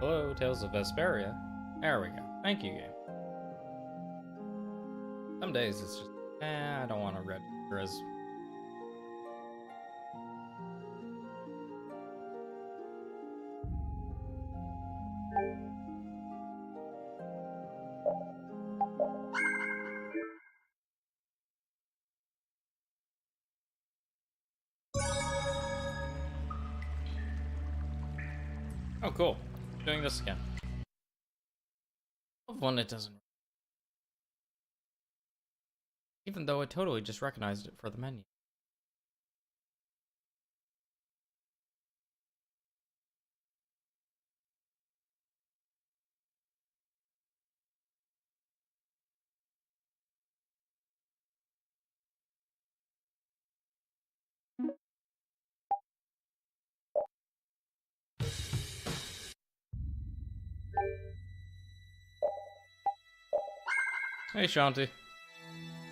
Hello, Tales of Vesperia. There we go. Thank you, game. Some days it's just, I don't want to read Grizz. Oh, cool. Doing this again. I love one that doesn't. Even though it totally just recognized it for the menu. Hey Shanti,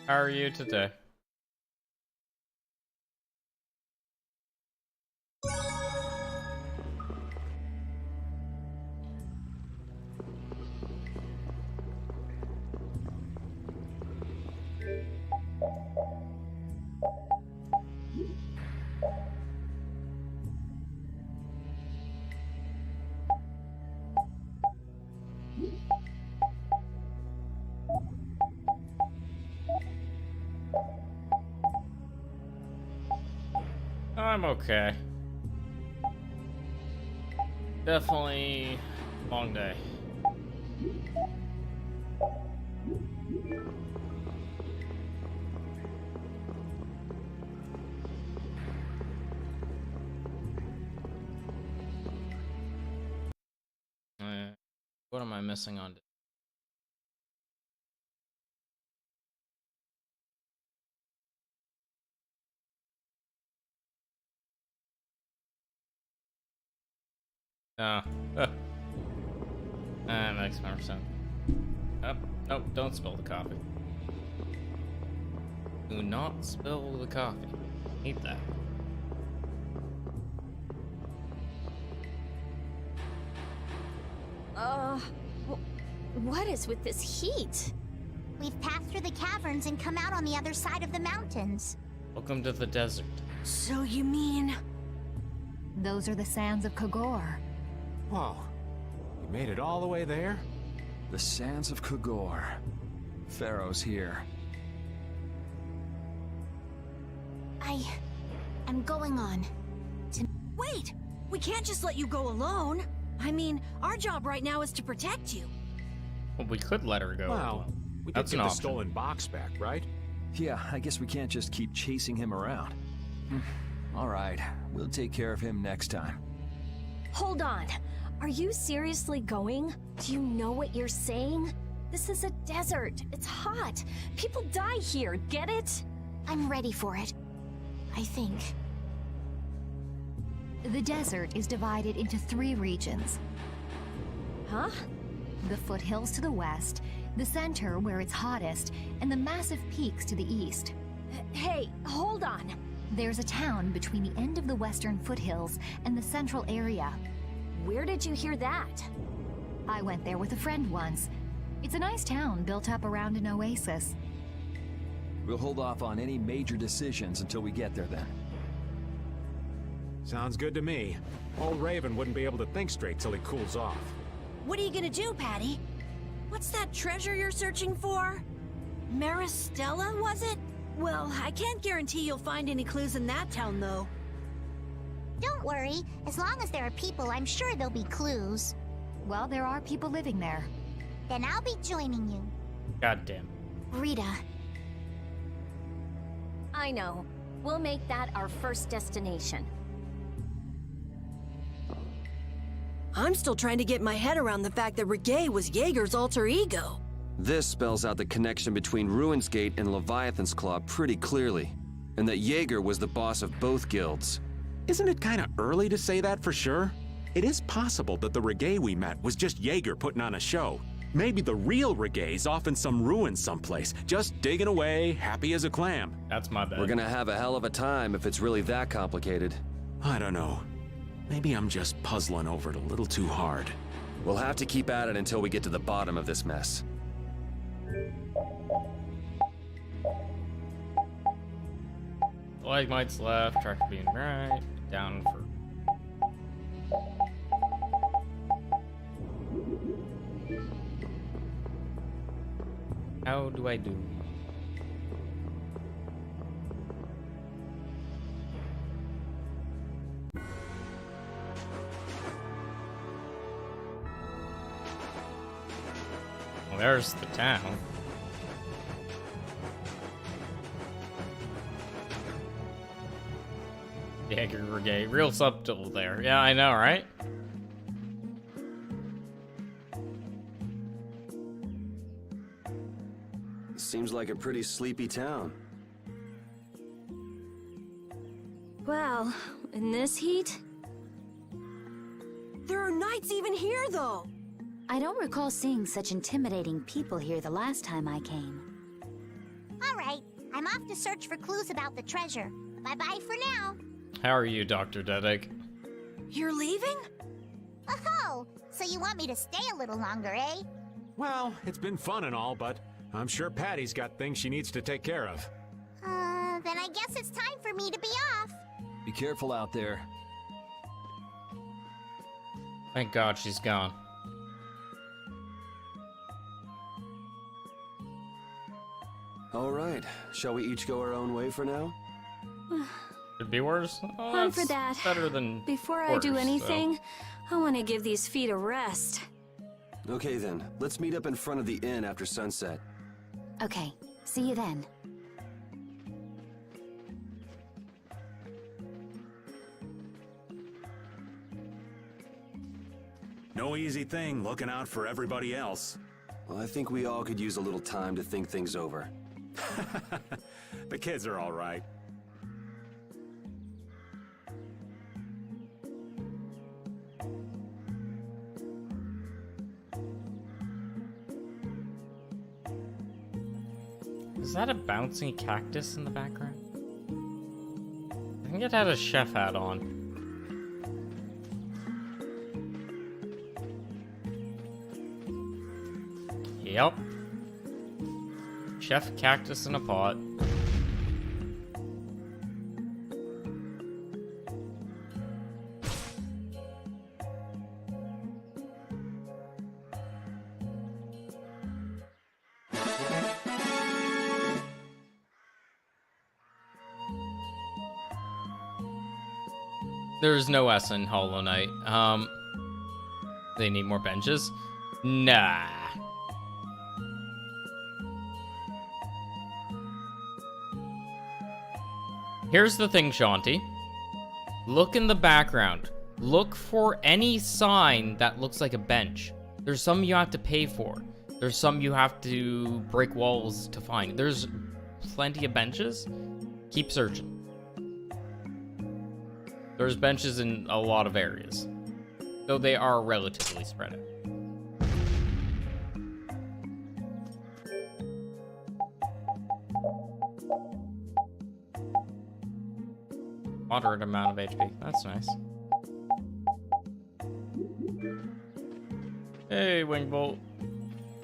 how are you today? I'm okay. Definitely long day. What am I missing on? That makes more sense. Oh, nope, don't spill the coffee. Do not spill the coffee. Eat that. What is with this heat? We've passed through the caverns and come out on the other side of the mountains. Welcome to the desert. So you mean... Those are the sands of Kogor. Whoa. You made it all the way there? The sands of Kogor. Pharaoh's here. I'm going on. Wait! We can't just let you go alone. I mean, our job right now is to protect you. Well, we could let her go. Well, we did That's get an the option. stolen box back, right? Yeah, I guess we can't just keep chasing him around. All right, we'll take care of him next time. Hold on. Are you seriously going? Do you know what you're saying? This is a desert. It's hot. People die here, get it? I'm ready for it. I think. The desert is divided into 3 regions. Huh? The foothills to the west, the center where it's hottest, and the massive peaks to the east. Hey, hold on. There's a town between the end of the western foothills and the central area. Where did you hear that? I went there with a friend once. It's a nice town built up around an oasis. We'll hold off on any major decisions until we get there then. Sounds good to me. Old Raven wouldn't be able to think straight till he cools off. What are you gonna do, Patty? What's that treasure you're searching for? Maristella, was it? Well, I can't guarantee you'll find any clues in that town, though. Don't worry. As long as there are people, I'm sure there'll be clues. Well, there are people living there. Then I'll be joining you. Goddamn. Rita. I know. We'll make that our first destination. I'm still trying to get my head around the fact that Reggae was Jaeger's alter ego. This spells out the connection between Ruins Gate and Leviathan's Claw pretty clearly, and that Jaeger was the boss of both guilds. Isn't it kind of early to say that for sure? It is possible that the Reggae we met was just Jaeger putting on a show. Maybe the real Reggae's off in some ruins someplace, just digging away, happy as a clam. That's my bad. We're gonna have a hell of a time if it's really that complicated. I don't know. Maybe I'm just puzzling over it a little too hard. We'll have to keep at it until we get to the bottom of this mess. Stalagmites left, track being right, down for... How do I do? Well, there's the town. Jaeger Brigade, real subtle there. Yeah, I know, right? Seems like a pretty sleepy town. Well, in this heat? There are knights even here, though. I don't recall seeing such intimidating people here the last time I came. All right, I'm off to search for clues about the treasure. Bye-bye for now. How are you, Dr. Dedek? You're leaving? Oh, so you want me to stay a little longer, eh? Well, it's been fun and all, but I'm sure Patty's got things she needs to take care of. Then I guess it's time for me to be off. Be careful out there. Thank God she's gone. All right, shall we each go our own way for now? Could be worse. Oh, On for that's that. better than Before I do worse, anything, I want to give these feet a rest. Okay then, let's meet up in front of the inn after sunset. Okay, see you then. No easy thing looking out for everybody else. Well, I think we all could use a little time to think things over. The kids are all right. Is that a bouncing cactus in the background? I think it had a chef hat on. Yep. Chef cactus in a pot. There's no S in Hollow Knight. They need more benches? Nah. Here's the thing, Shanti. Look in the background. Look for any sign that looks like a bench. There's some you have to pay for. There's some you have to break walls to find. There's plenty of benches. Keep searching. There's benches in a lot of areas, though they are relatively spread out. Moderate amount of HP. That's nice. Hey, Wingbolt.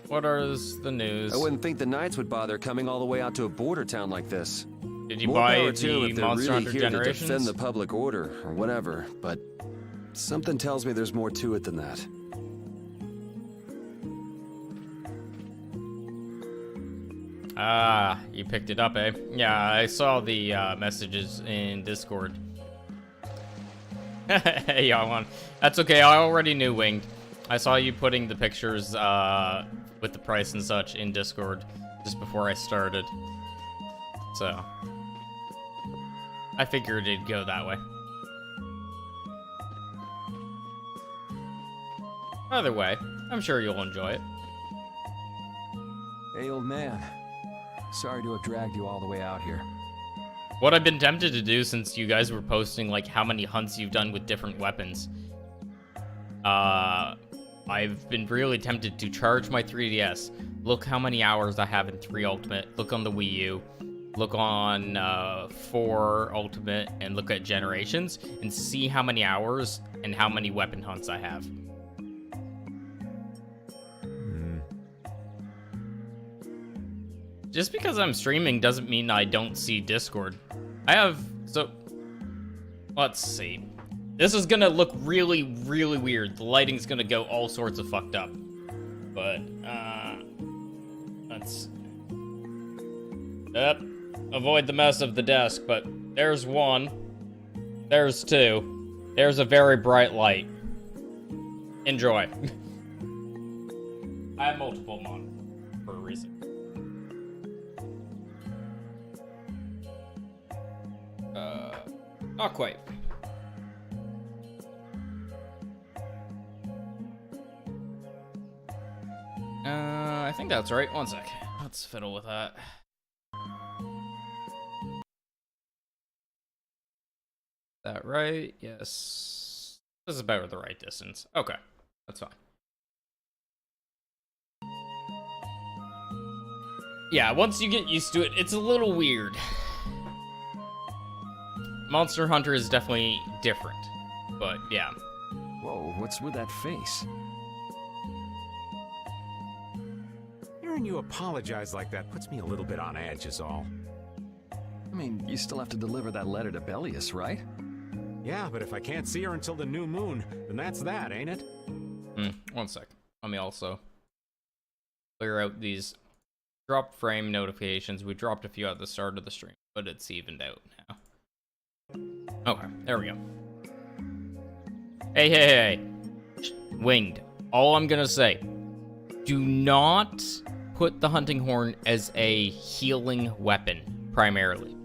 What is the news? I wouldn't think the Knights would bother coming all the way out to a border town like this. Did you More buy power to them the if they're Monster really Hunter here to Generations? defend the public order or whatever, but something tells me there's more to it than that. Ah, you picked it up, eh? Yeah, I saw the messages in Discord. Hey, y'all want? That's okay. I already knew Winged. I saw you putting the pictures with the price and such in Discord just before I started. So I figured it'd go that way. Either way, I'm sure you'll enjoy it. Hey, old man. Sorry to have dragged you all the way out here. What I've been tempted to do since you guys were posting like how many hunts you've done with different weapons, I've been really tempted to charge my 3DS, look how many hours I have in 3 Ultimate, look on the Wii U, look on 4 Ultimate, and look at Generations, and see how many hours and how many weapon hunts I have. just because I'm streaming doesn't mean I don't see Discord. Let's see. This is gonna look really, really weird. The lighting's gonna go all sorts of fucked up. But, let's... avoid the mess of the desk, but there's one. There's two. There's a very bright light. Enjoy. I have multiple monitors for a reason. Not quite. I think that's right. One sec. Let's fiddle with that. That right? Yes. This is about the right distance. Okay. That's fine. Yeah, once you get used to it, it's a little weird. Monster Hunter is definitely different. But, yeah. Whoa, what's with that face? Hearing you apologize like that puts me a little bit on edge is all. I mean, you still have to deliver that letter to Bellius, right? Yeah, but if I can't see her until the new moon, then that's that, ain't it? One sec. Let me also clear out these drop frame notifications. We dropped a few at the start of the stream, but it's evened out now. Okay, there we go. Hey. Winged. All I'm gonna say, do not put the hunting horn as a healing weapon, primarily.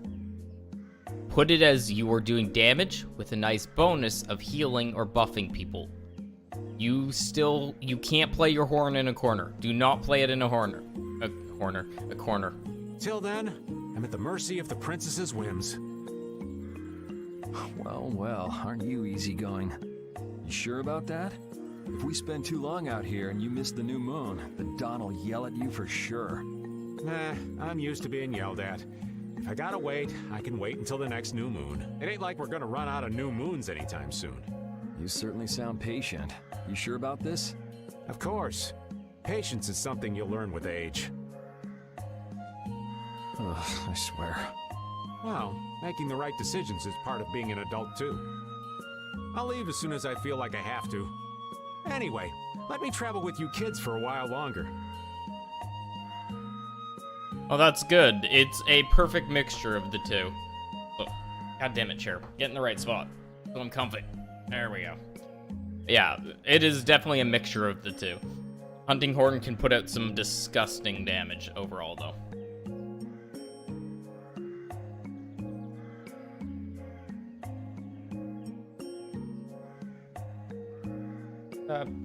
Put it as you are doing damage with a nice bonus of healing or buffing people. You can't play your horn in a corner. Do not play it in a corner. Till then, I'm at the mercy of the princess's whims. Well, aren't you easygoing? You sure about that? If we spend too long out here and you miss the new moon, the Don will yell at you for sure. Nah, I'm used to being yelled at. If I gotta wait, I can wait until the next new moon. It ain't like we're gonna run out of new moons anytime soon. You certainly sound patient. You sure about this? Of course. Patience is something you'll learn with age. Ugh, I swear. Well, making the right decisions is part of being an adult, too. I'll leave as soon as I feel like I have to. Anyway, let me travel with you kids for a while longer. Oh, that's good. It's a perfect mixture of the two. Oh, God damn it, chair. Get in the right spot. So I'm comfy. There we go. Yeah, it is definitely a mixture of the two. Hunting Horn can put out some disgusting damage overall, though.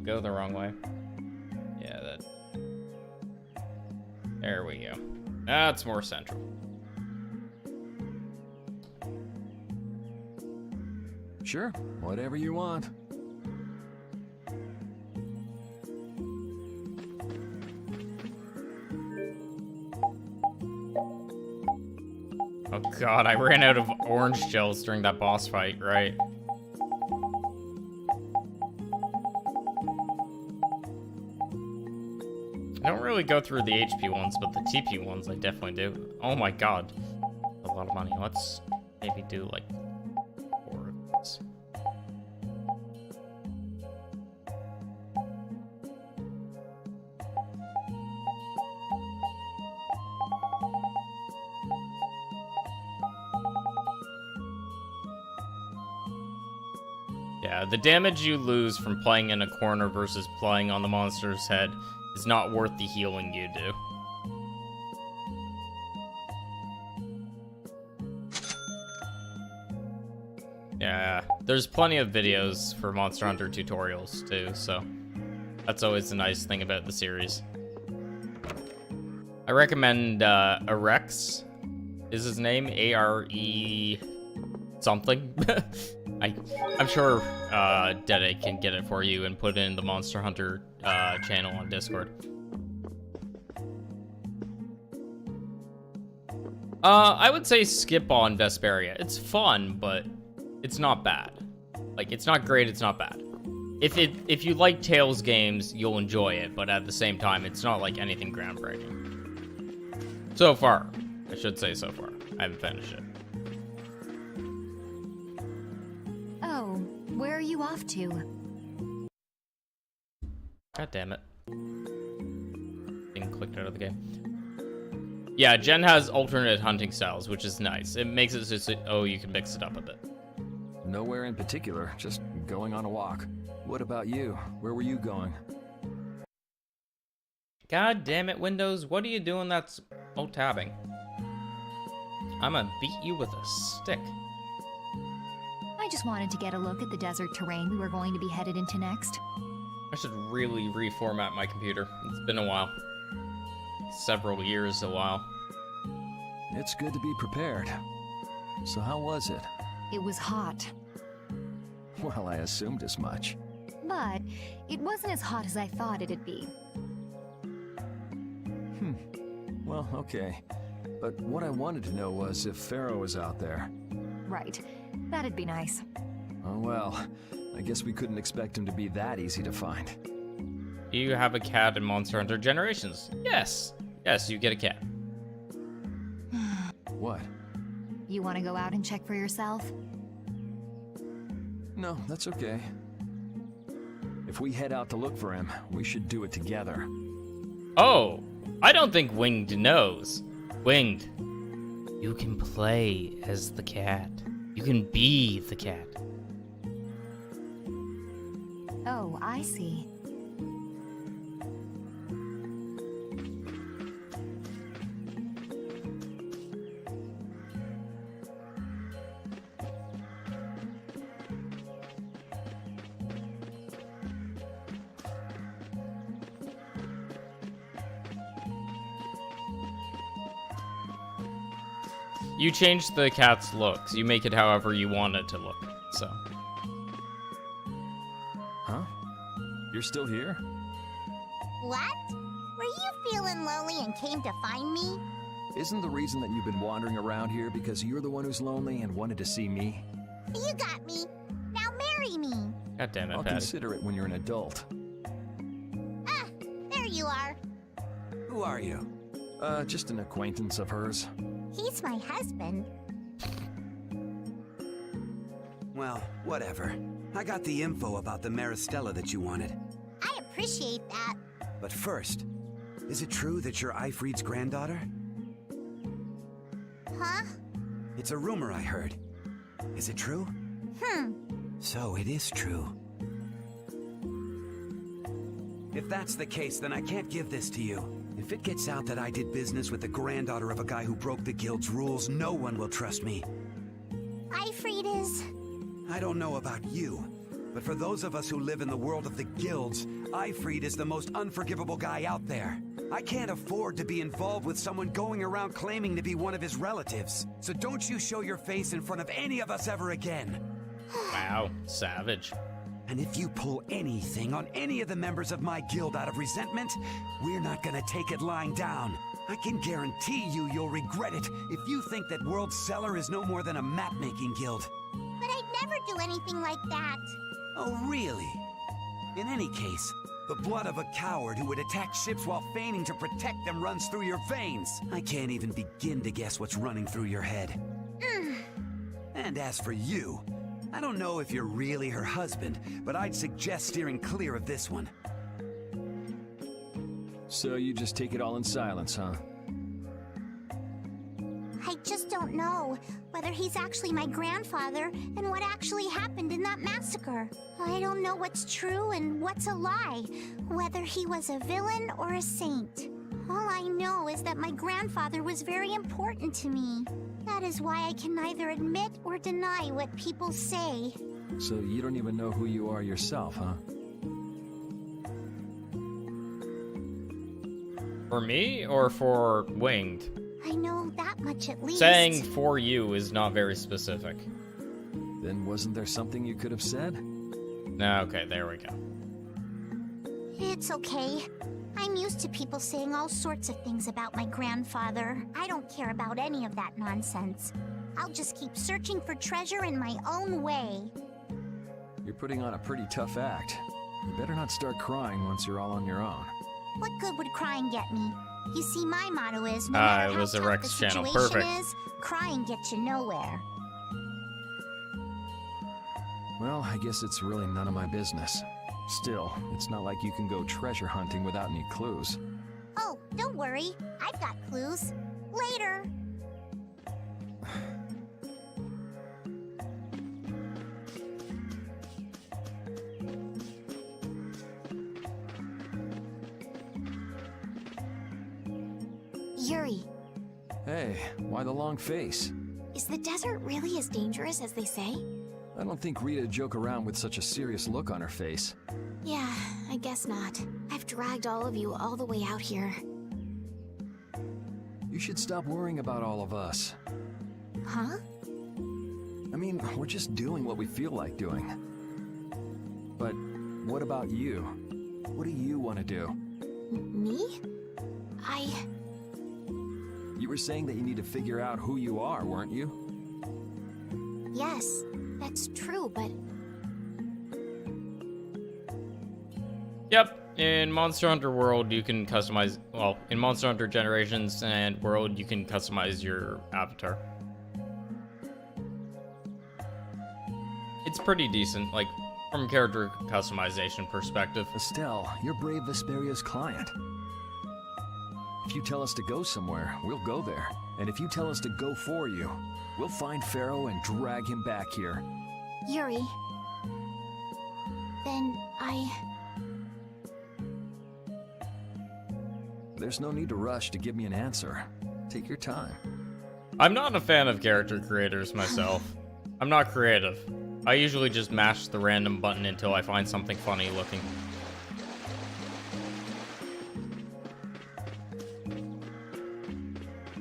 Go the wrong way. Yeah, that... There we go. That's more central. Sure, whatever you want. Oh god, I ran out of orange gels during that boss fight, right? I don't really go through the HP ones, but the TP ones I definitely do. Oh my god. A lot of money. Let's maybe do like 4 of these. Yeah, the damage you lose from playing in a corner versus playing on the monster's head is not worth the healing you do. Yeah, there's plenty of videos for Monster Hunter tutorials too, so that's always the nice thing about the series. I recommend Arex is his name, A-R-E something. I'm sure Dede can get it for you and put it in the Monster Hunter channel on Discord. I would say skip on Vesperia. It's fun, but it's not bad. Like, it's not great, it's not bad. If you like Tales games, you'll enjoy it, but at the same time, it's not like anything groundbreaking. So far. I should say so far. I haven't finished it. Oh, where are you off to? God damn it. Thing clicked out of the game. Yeah, Jen has alternate hunting styles, which is nice. It makes it so, oh, you can mix it up a bit. Nowhere in particular, just going on a walk. What about you? Where were you going? God damn it, Windows. What are you doing that's... Oh, tabbing. I'm gonna beat you with a stick. I just wanted to get a look at the desert terrain we were going to be headed into next. I should really reformat my computer. It's been a while. Several years a while. It's good to be prepared. So how was it? It was hot, Well, I assumed as much. but it wasn't as hot as I thought it'd be. Well, okay. But what I wanted to know was if Pharaoh was out there. Right. That'd be nice. Oh well, I guess we couldn't expect him to be that easy to find. Do you have a cat in Monster Hunter Generations? Yes. Yes, you get a cat. What? You want to go out and check for yourself? No, that's okay. If we head out to look for him, we should do it together. Oh, I don't think Winged knows. Winged, you can play as the cat. You can be the cat. Oh, I see. You change the cat's looks. You make it however you want it to look. So. Huh? You're still here? What? Were you feeling lonely and came to find me? Isn't the reason that you've been wandering around here because you're the one who's lonely and wanted to see me? You got me. Now marry me. God damn it, I'll Patty. consider it when you're an adult. Ah, there you are. Who are you? Just an acquaintance of hers. He's my husband. Well, whatever. I got the info about the Maristella that you wanted. I appreciate that. But first, is it true that you're Ifrid's granddaughter? Huh? It's a rumor I heard. Is it true? So it is true. If that's the case, then I can't give this to you. If it gets out that I did business with the granddaughter of a guy who broke the guild's rules, no one will trust me. Ifrid is... I don't know about you, but for those of us who live in the world of the guilds, Ifrid is the most unforgivable guy out there. I can't afford to be involved with someone going around claiming to be one of his relatives. So don't you show your face in front of any of us ever again. Wow, savage. And if you pull anything on any of the members of my guild out of resentment, we're not gonna take it lying down. I can guarantee you'll regret it if you think that World Cellar is no more than a map-making guild. But I'd never do anything like that. Oh, really? In any case, the blood of a coward who would attack ships while feigning to protect them runs through your veins. I can't even begin to guess what's running through your head. And as for you, I don't know if you're really her husband, but I'd suggest steering clear of this one. So you just take it all in silence, huh? I just don't know whether he's actually my grandfather and what actually happened in that massacre. I don't know what's true and what's a lie, whether he was a villain or a saint. All I know is that my grandfather was very important to me. That is why I can neither admit or deny what people say. So you don't even know who you are yourself, huh? For me or for Winged? I know that much at least. Saying for you is not very specific. Then wasn't there something you could have said? No, okay, there we go. It's okay. I'm used to people saying all sorts of things about my grandfather. I don't care about any of that nonsense. I'll just keep searching for treasure in my own way. You're putting on a pretty tough act. You better not start crying once you're all on your own. What good would crying get me? You see, my motto is no matter it how was a tough Rex the channel. situation Perfect. is, crying gets you nowhere. Well, I guess it's really none of my business. Still, it's not like you can go treasure hunting without any clues. Oh, don't worry. I've got clues. Later. Yuri, Hey, why the long face? is the desert really as dangerous as they say? I don't think Rita joke around with such a serious look on her face. Yeah, I guess not. I've dragged all of you all the way out here. You should stop worrying about all of us. Huh? I mean, we're just doing what we feel like doing. But what about you? What do you want to do? Me? You were saying that you need to figure out who you are, weren't you? Yes, that's true, but Yep. In Monster Hunter World, you can customize. Well, in Monster Hunter Generations and World, you can customize your avatar. It's pretty decent, like from character customization perspective. Estelle, you're Brave Vesperia's client. If you tell us to go somewhere, we'll go there. And if you tell us to go for you, we'll find Pharaoh and drag him back here. Yuri. Then There's no need to rush to give me an answer. Take your time. I'm not a fan of character creators myself. I'm not creative. I usually just mash the random button until I find something funny looking.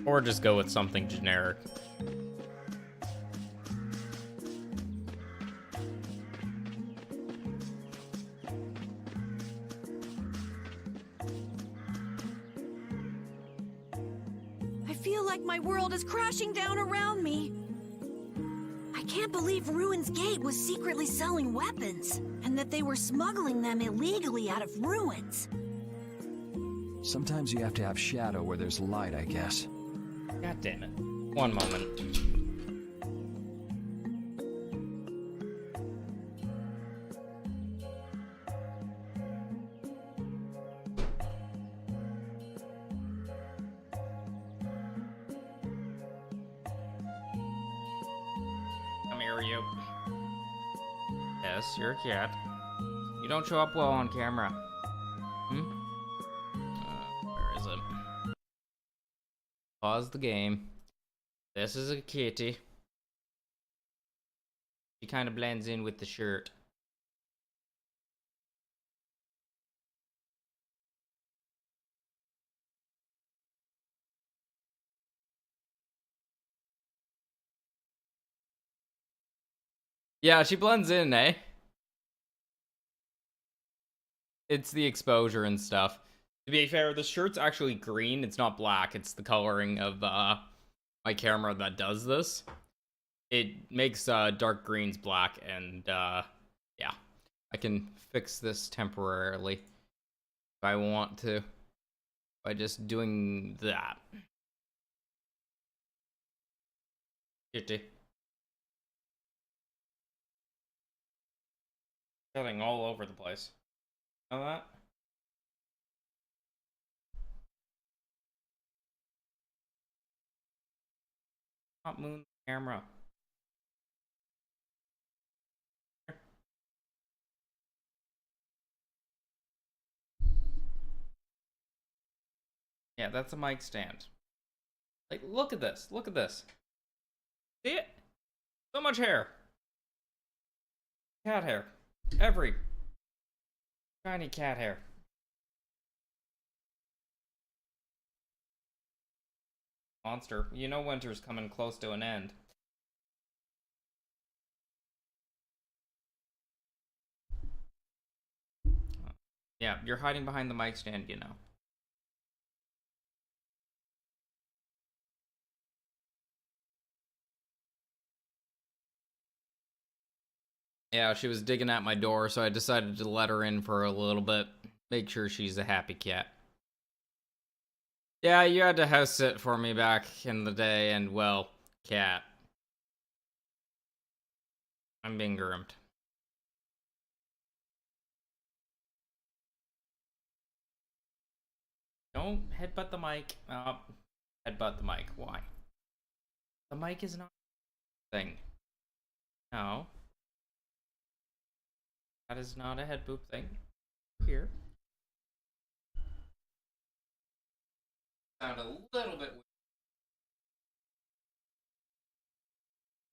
Or just go with something generic. I feel like my world is crashing down around me. I can't believe Ruin's Gate was secretly selling weapons, and that they were smuggling them illegally out of Ruins. Sometimes you have to have shadow where there's light, I guess. God damn it. One moment. Come here, you. Yes, you're a cat. You don't show up well on camera. Where is it? Pause the game. This is a kitty. She kind of blends in with the shirt. Yeah, she blends in, eh? It's the exposure and stuff. To be fair, the shirt's actually green. It's not black. It's the coloring of my camera that does this. It makes dark greens black, and yeah. I can fix this temporarily if I want to by just doing that. Kitty. Getting all over the place. Know that? Not moon the camera. Yeah, that's a mic stand. Like, look at this. Look at this. See it? So much hair. Cat hair. Every shiny cat hair. Monster. You know winter's coming close to an end. Yeah, you're hiding behind the mic stand, you know. Yeah, she was digging at my door, so I decided to let her in for a little bit. Make sure she's a happy cat. Yeah, you had to house sit for me back in the day, and well, cat. I'm being groomed. Don't headbutt the mic. Headbutt the mic. Why? The mic is not a thing. No. That is not a head boop thing. Here. Sound a little bit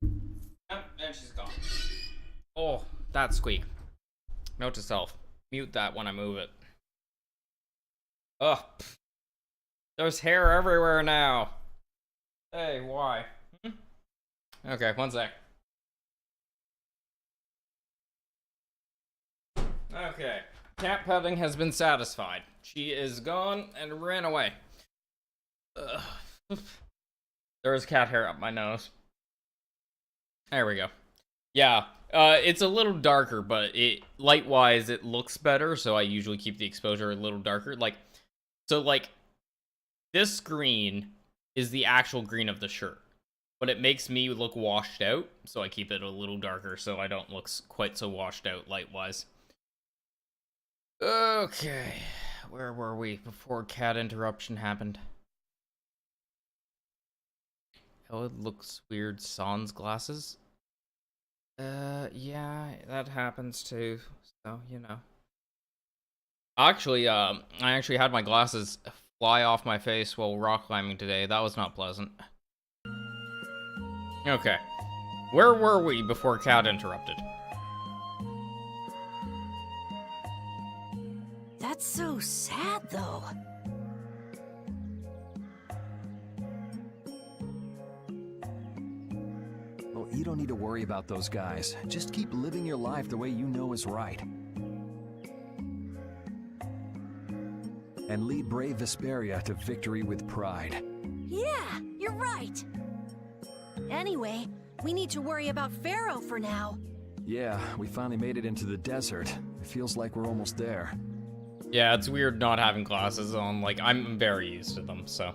weird. Yep, and she's gone. Oh, that squeak. Note to self. Mute that when I move it. Ugh. There's hair everywhere now. Hey, why? Okay, one sec. Okay. Cat petting has been satisfied. She is gone and ran away. Ugh. There is cat hair up my nose. There we go. Yeah, it's a little darker, but light-wise, it looks better, so I usually keep the exposure a little darker. Like, this green is the actual green of the shirt, but it makes me look washed out, so I keep it a little darker so I don't look quite so washed out light-wise. Okay, where were we before cat interruption happened? Oh, it looks weird. Sans glasses? Yeah, that happens too, so, you know. Actually, I actually had my glasses fly off my face while rock climbing today. That was not pleasant. Okay. Where were we before cat interrupted? That's so sad, though. Well, you don't need to worry about those guys. Just keep living your life the way you know is right. And lead brave Vesperia to victory with pride. Yeah, you're right. Anyway, we need to worry about Pharaoh for now. Yeah, we finally made it into the desert. It feels like we're almost there. Yeah, it's weird not having glasses on. Like, I'm very used to them, so.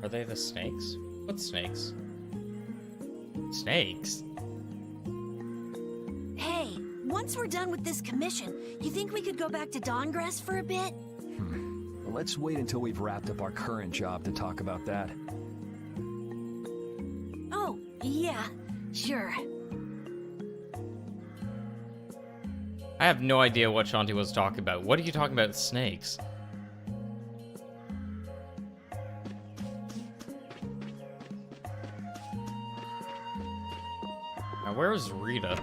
Are they the snakes? What snakes? Snakes? Hey, once we're done with this commission, you think we could go back to Dawngrass for a bit? Well, let's wait until we've wrapped up our current job to talk about that. Oh, yeah, sure. I have no idea what Shanti was talking about. What are you talking about, snakes? Now, where's Rita?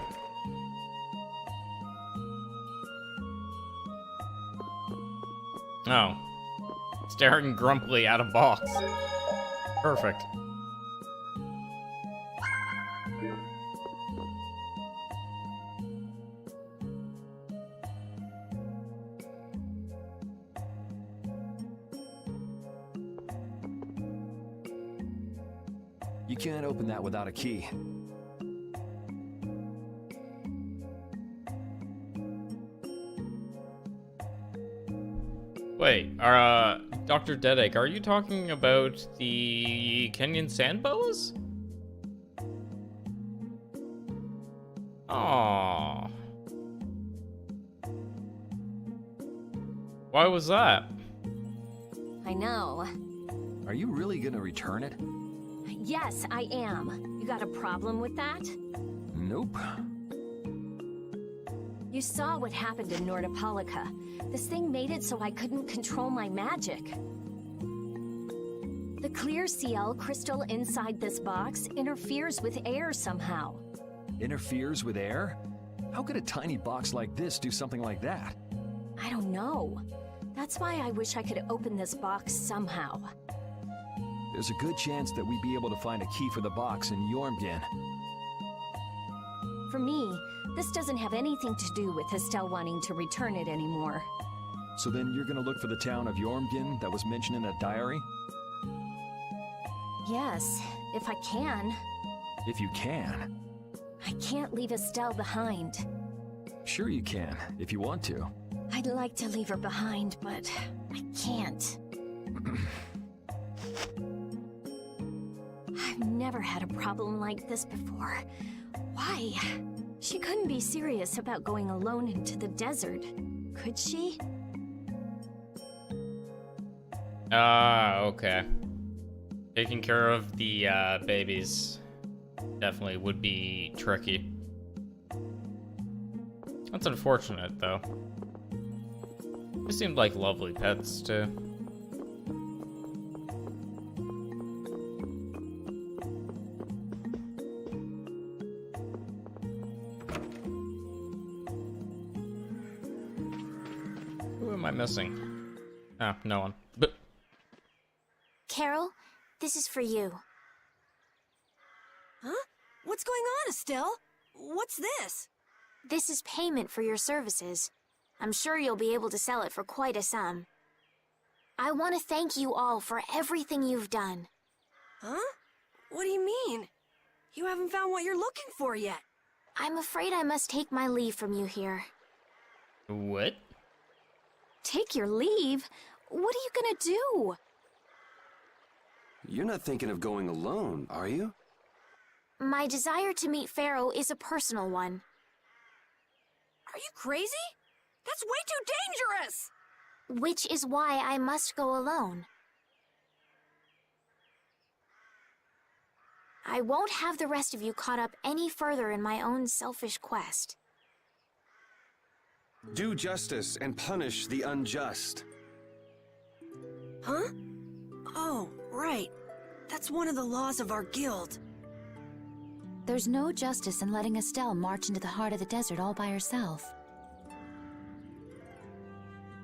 Oh. Staring grumpily at a box. Perfect. You can't open that without a key. Wait, Dr. Dedek, are you talking about the Kenyan sand boas? Aww. Why was that? I know. Are you really gonna return it? Yes, I am. You got a problem with that? Nope. You saw what happened in Nordopolica. This thing made it so I couldn't control my magic. The clear CL crystal inside this box interferes with air somehow. Interferes with air? How could a tiny box like this do something like that? I don't know. That's why I wish I could open this box somehow. There's a good chance that we'd be able to find a key for the box in Jormungand. For me, this doesn't have anything to do with Estelle wanting to return it anymore. So then you're gonna look for the town of Jormungand that was mentioned in that diary? Yes, if I can. If you can. I can't leave Estelle behind. Sure you can, if you want to. I'd like to leave her behind, but I can't. problem like this before. Why? She couldn't be serious about going alone into the desert, could she? Okay. Taking care of the babies definitely would be tricky. That's unfortunate, though. They seemed like lovely pets, too. Who am I missing? Ah, no one. But Carol, this is for you. Huh? What's going on, Estelle? What's this? This is payment for your services. I'm sure you'll be able to sell it for quite a sum. I want to thank you all for everything you've done. Huh? What do you mean? You haven't found what you're looking for yet. I'm afraid I must take my leave from you here. what? Take your leave? What are you gonna do? You're not thinking of going alone, are you? My desire to meet Pharaoh is a personal one. Are you crazy? That's way too dangerous! Which is why I must go alone. I won't have the rest of you caught up any further in my own selfish quest. Do justice and punish the unjust. Huh? Oh, right. That's one of the laws of our guild. There's no justice in letting Estelle march into the heart of the desert all by herself.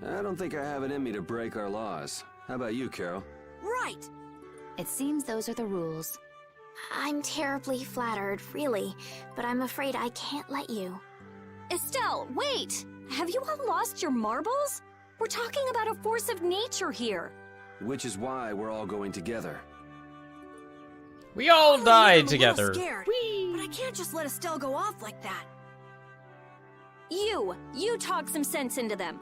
I don't think I have it in me to break our laws. How about you, Carol? Right! It seems those are the rules. I'm terribly flattered, really, but I'm afraid I can't let you. Estelle, wait! Have you all lost your marbles? We're talking about a force of nature here. Which is why we're all going together. We all I'm died a together. little scared, but I can't just let Estelle go off like that. You talk some sense into them.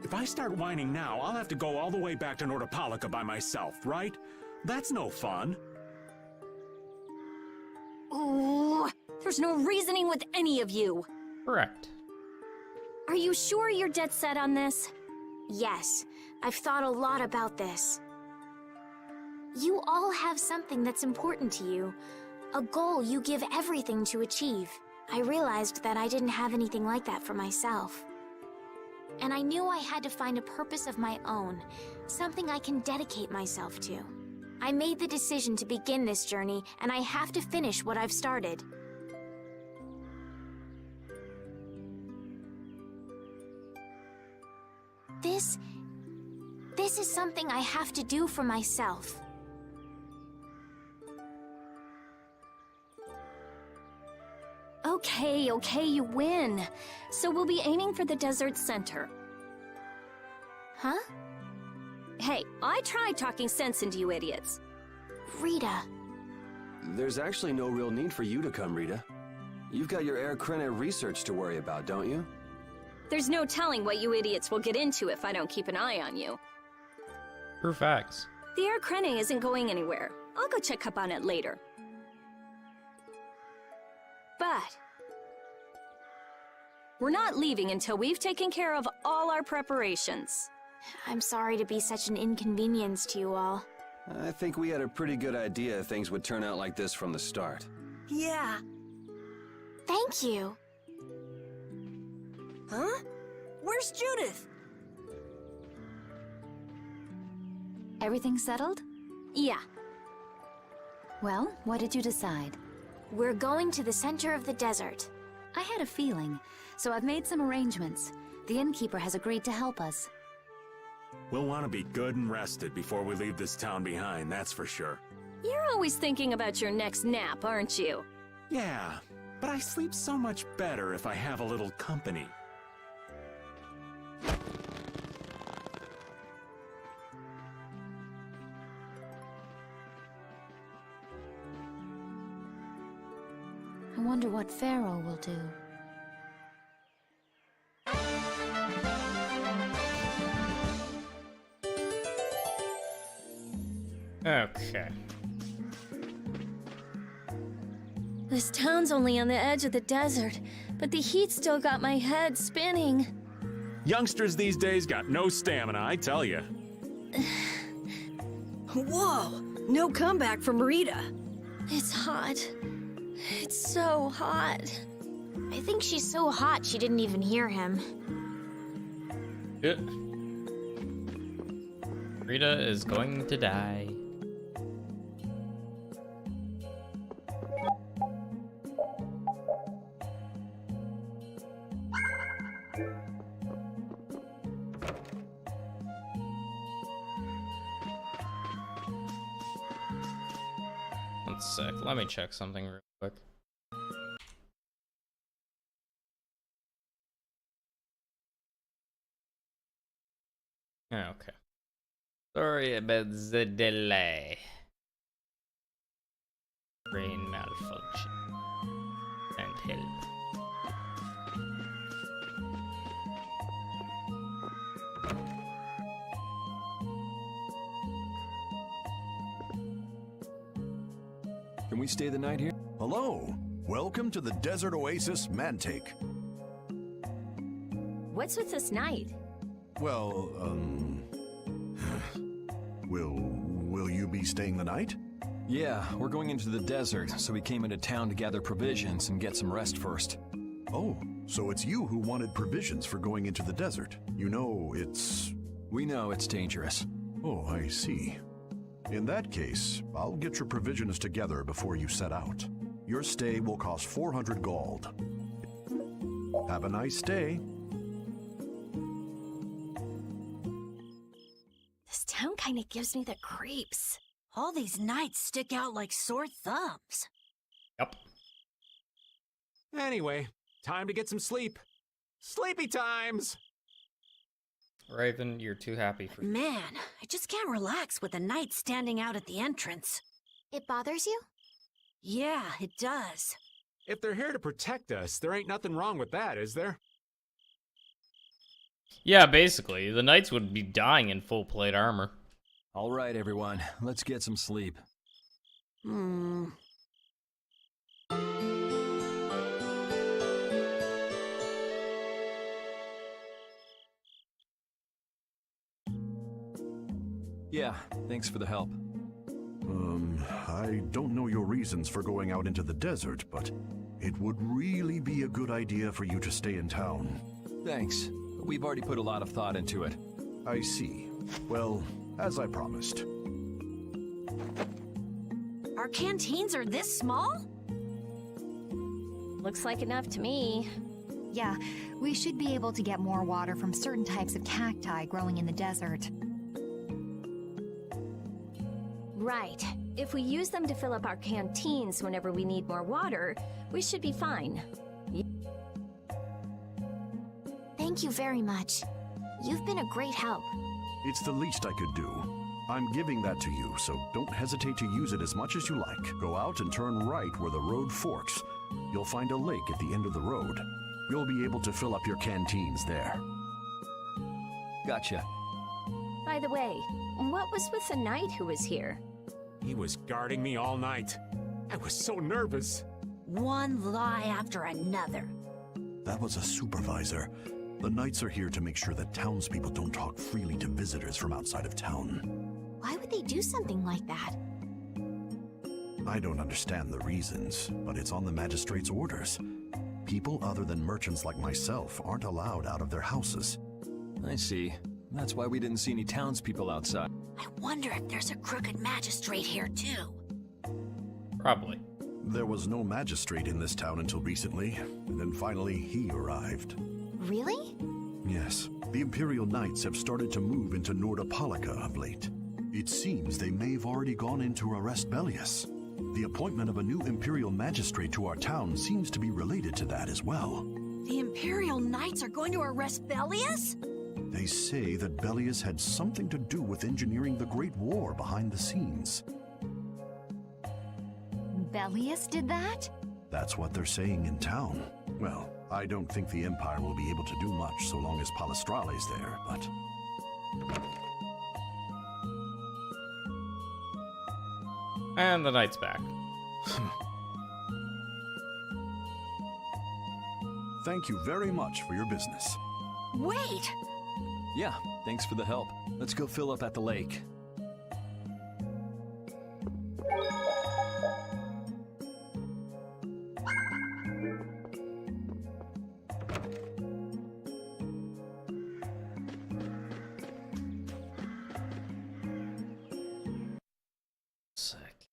If I start whining now, I'll have to go all the way back to Nordopolica by myself, right? That's no fun. Ooh, there's no reasoning with any of you. Correct. Are you sure you're dead set on this? Yes, I've thought a lot about this. You all have something that's important to you, a goal you give everything to achieve. I realized that I didn't have anything like that for myself. And I knew I had to find a purpose of my own, something I can dedicate myself to. I made the decision to begin this journey, and I have to finish what I've started. This is something I have to do for myself. Okay, you win. So we'll be aiming for the desert center. Huh? Hey, I tried talking sense into you idiots. Rita. There's actually no real need for you to come, Rita. You've got your Air Krena research to worry about, don't you? There's no telling what you idiots will get into if I don't keep an eye on you. True facts. The Air Krena isn't going anywhere. I'll go check up on it later. But we're not leaving until we've taken care of all our preparations. I'm sorry to be such an inconvenience to you all. I think we had a pretty good idea things would turn out like this from the start. Yeah. Thank you. Huh? Where's Judith? Everything settled? Yeah. Well, what did you decide? We're going to the center of the desert. I had a feeling, so I've made some arrangements. The innkeeper has agreed to help us. We'll want to be good and rested before we leave this town behind, that's for sure. You're always thinking about your next nap, aren't you? Yeah, but I sleep so much better if I have a little company. I wonder what Pharaoh will do. Okay. This town's only on the edge of the desert, but the heat still got my head spinning. Youngsters these days got no stamina, I tell you. Whoa! No comeback from Rita. It's hot. It's so hot. I think she's so hot she didn't even hear him. Yeah. Rita is going to die. One sec, let me check something real quick. Okay. Sorry about the delay. Brain malfunction. And help. Can we stay the night here? Hello. Welcome to the Desert Oasis Mantake. What's with this night? Well, will you be staying the night? Yeah, we're going into the desert, so we came into town to gather provisions and get some rest first. Oh, so it's you who wanted provisions for going into the desert. You know, it's... We know it's dangerous. Oh, I see. In that case, I'll get your provisions together before you set out. Your stay will cost 400 gold. Have a nice stay. This town kind of gives me the creeps. All these nights stick out like sore thumbs. Yep. Anyway, time to get some sleep. Sleepy times! Raven, you're too happy for Man, I just can't relax with the night standing out at the entrance. It bothers you? Yeah, it does. If they're here to protect us, there ain't nothing wrong with that, is there? Yeah, basically. The knights would be dying in full plate armor. All right, everyone, let's get some sleep. Yeah, thanks for the help. I don't know your reasons for going out into the desert, but it would really be a good idea for you to stay in town. Thanks. We've already put a lot of thought into it. I see. Well, as I promised. Our canteens are this small? Looks like enough to me. Yeah, we should be able to get more water from certain types of cacti growing in the desert. Right. If we use them to fill up our canteens whenever we need more water, we should be fine. Thank you very much. You've been a great help. It's the least I could do. I'm giving that to you, so don't hesitate to use it as much as you like. Go out and turn right where the road forks. You'll find a lake at the end of the road. You'll be able to fill up your canteens there. Gotcha. By the way, what was with the knight who was here? He was guarding me all night. I was so nervous. One lie after another. That was a supervisor. The knights are here to make sure that townspeople don't talk freely to visitors from outside of town. Why would they do something like that? I don't understand the reasons, but it's on the magistrate's orders. People other than merchants like myself aren't allowed out of their houses. I see. That's why we didn't see any townspeople outside. I wonder if there's a crooked magistrate here too. Probably. There was no magistrate in this town until recently, and then finally he arrived. Really? Yes, the Imperial Knights have started to move into Nordopolica of late. It seems they may have already gone in to arrest Bellius. The appointment of a new Imperial Magistrate to our town seems to be related to that as well. The Imperial Knights are going to arrest Bellius? They say that Bellius had something to do with engineering the Great War behind the scenes. Bellius did that? That's what they're saying in town. Well, I don't think the Empire will be able to do much so long as Palestrale's there, but... And the knight's back. Thank you very much for your business. Wait! Yeah, thanks for the help. Let's go fill up at the lake. Sick.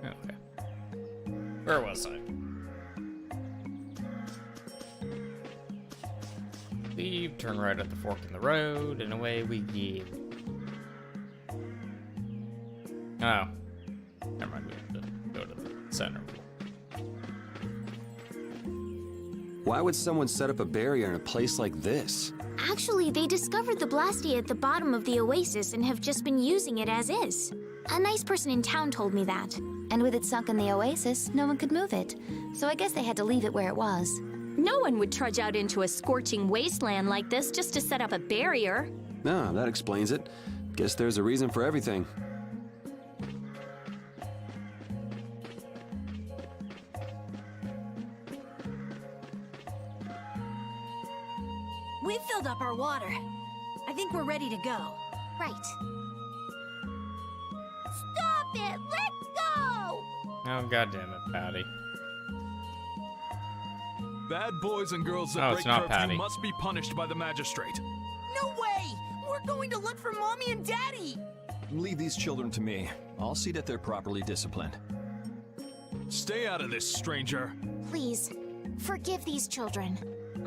Okay. Where was I? Leave, turn right at the fork in the road, and away we go. Oh. Never mind, we have to go to the center. Why would someone set up a barrier in a place like this? Actually, they discovered the blasty at the bottom of the oasis and have just been using it as is. A nice person in town told me that. And with it sunk in the oasis, no one could move it. So I guess they had to leave it where it was. No one would trudge out into a scorching wasteland like this just to set up a barrier. Ah, that explains it. Guess there's a reason for everything. We've filled up our water. I think we're ready to go. Right. Stop it! Let go! Oh, god damn it, Patty. Bad boys and girls that Oh, break it's not curfew Patty. must be punished by the magistrate. No way! We're going to look for Mommy and Daddy! Leave these children to me. I'll see that they're properly disciplined. Stay out of this, stranger. Please, forgive these children.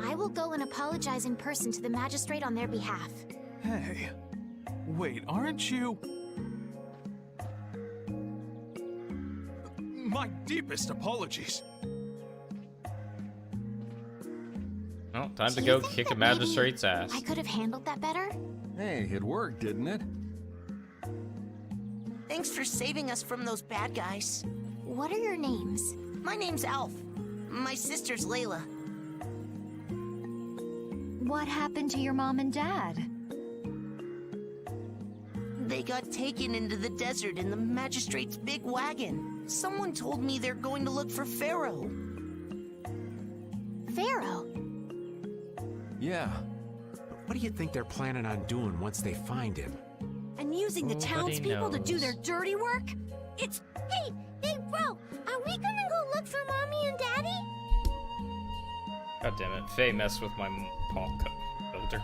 I will go and apologize in person to the magistrate on their behalf. Hey, wait, aren't you? My deepest apologies. Well, time to Do you go think kick a that maybe magistrate's ass. I could have handled that better? Hey, it worked, didn't it? Thanks for saving us from those bad guys. What are your names? My name's Alf. My sister's Layla. What happened to your mom and dad? They got taken into the desert in the magistrate's big wagon. Someone told me they're going to look for Pharaoh. Pharaoh? Yeah. What do you think they're planning on doing once they find him? And using the Nobody townspeople to do knows. their dirty work? It's... Hey, bro, are we gonna go look for Mommy and Daddy? God damn it, Faye messed with my Paul filter.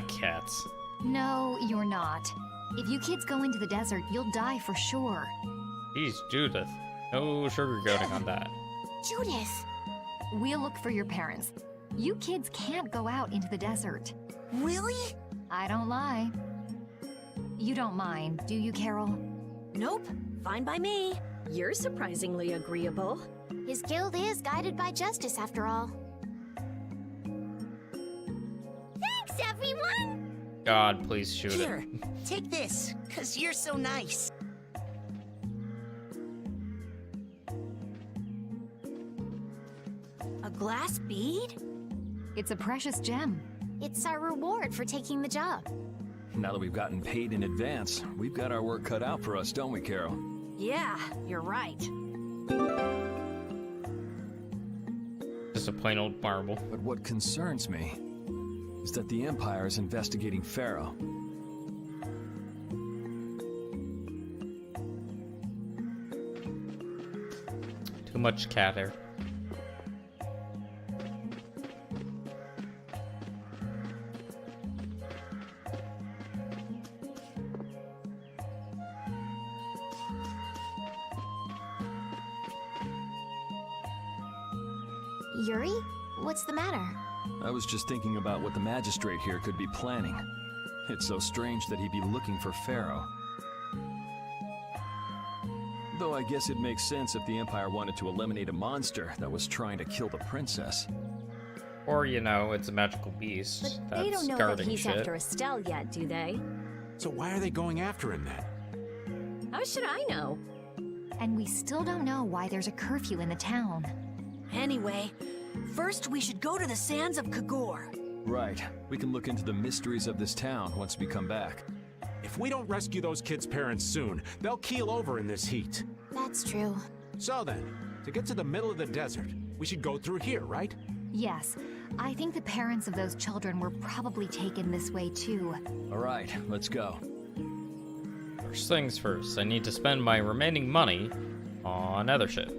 Cats. No, you're not. If you kids go into the desert, you'll die for sure. Jeez, Judith. No sugarcoating on that. Judith! We'll look for your parents. You kids can't go out into the desert. Really? I don't lie. You don't mind, do you, Carol? Nope. Fine by me. You're surprisingly agreeable. His guild is guided by justice, after all. Thanks, everyone! God, please shoot Here, it. take this, because you're so nice. A glass bead? It's a precious gem. It's our reward for taking the job. Now that we've gotten paid in advance, we've got our work cut out for us, don't we, Carol? Yeah, you're right. Just a plain old marble. But what concerns me is that the Empire is investigating Pharaoh. Too much cat hair. Yuri? What's the matter? I was just thinking about what the magistrate here could be planning. It's so strange that he'd be looking for Pharaoh. Though I guess it makes sense if the Empire wanted to eliminate a monster that was trying to kill the princess. Or, you know, it's a magical beast. But that's they don't know that guarding he's shit. after Estelle yet, do they? So why are they going after him then? How should I know? And we still don't know why there's a curfew in the town. Anyway, first we should go to the sands of Kagor. Right. We can look into the mysteries of this town once we come back. If we don't rescue those kids' parents soon, they'll keel over in this heat. That's true. So then, to get to the middle of the desert, we should go through here, right? Yes, I think the parents of those children were probably taken this way too. All right, let's go. First things first, I need to spend my remaining money on other shit.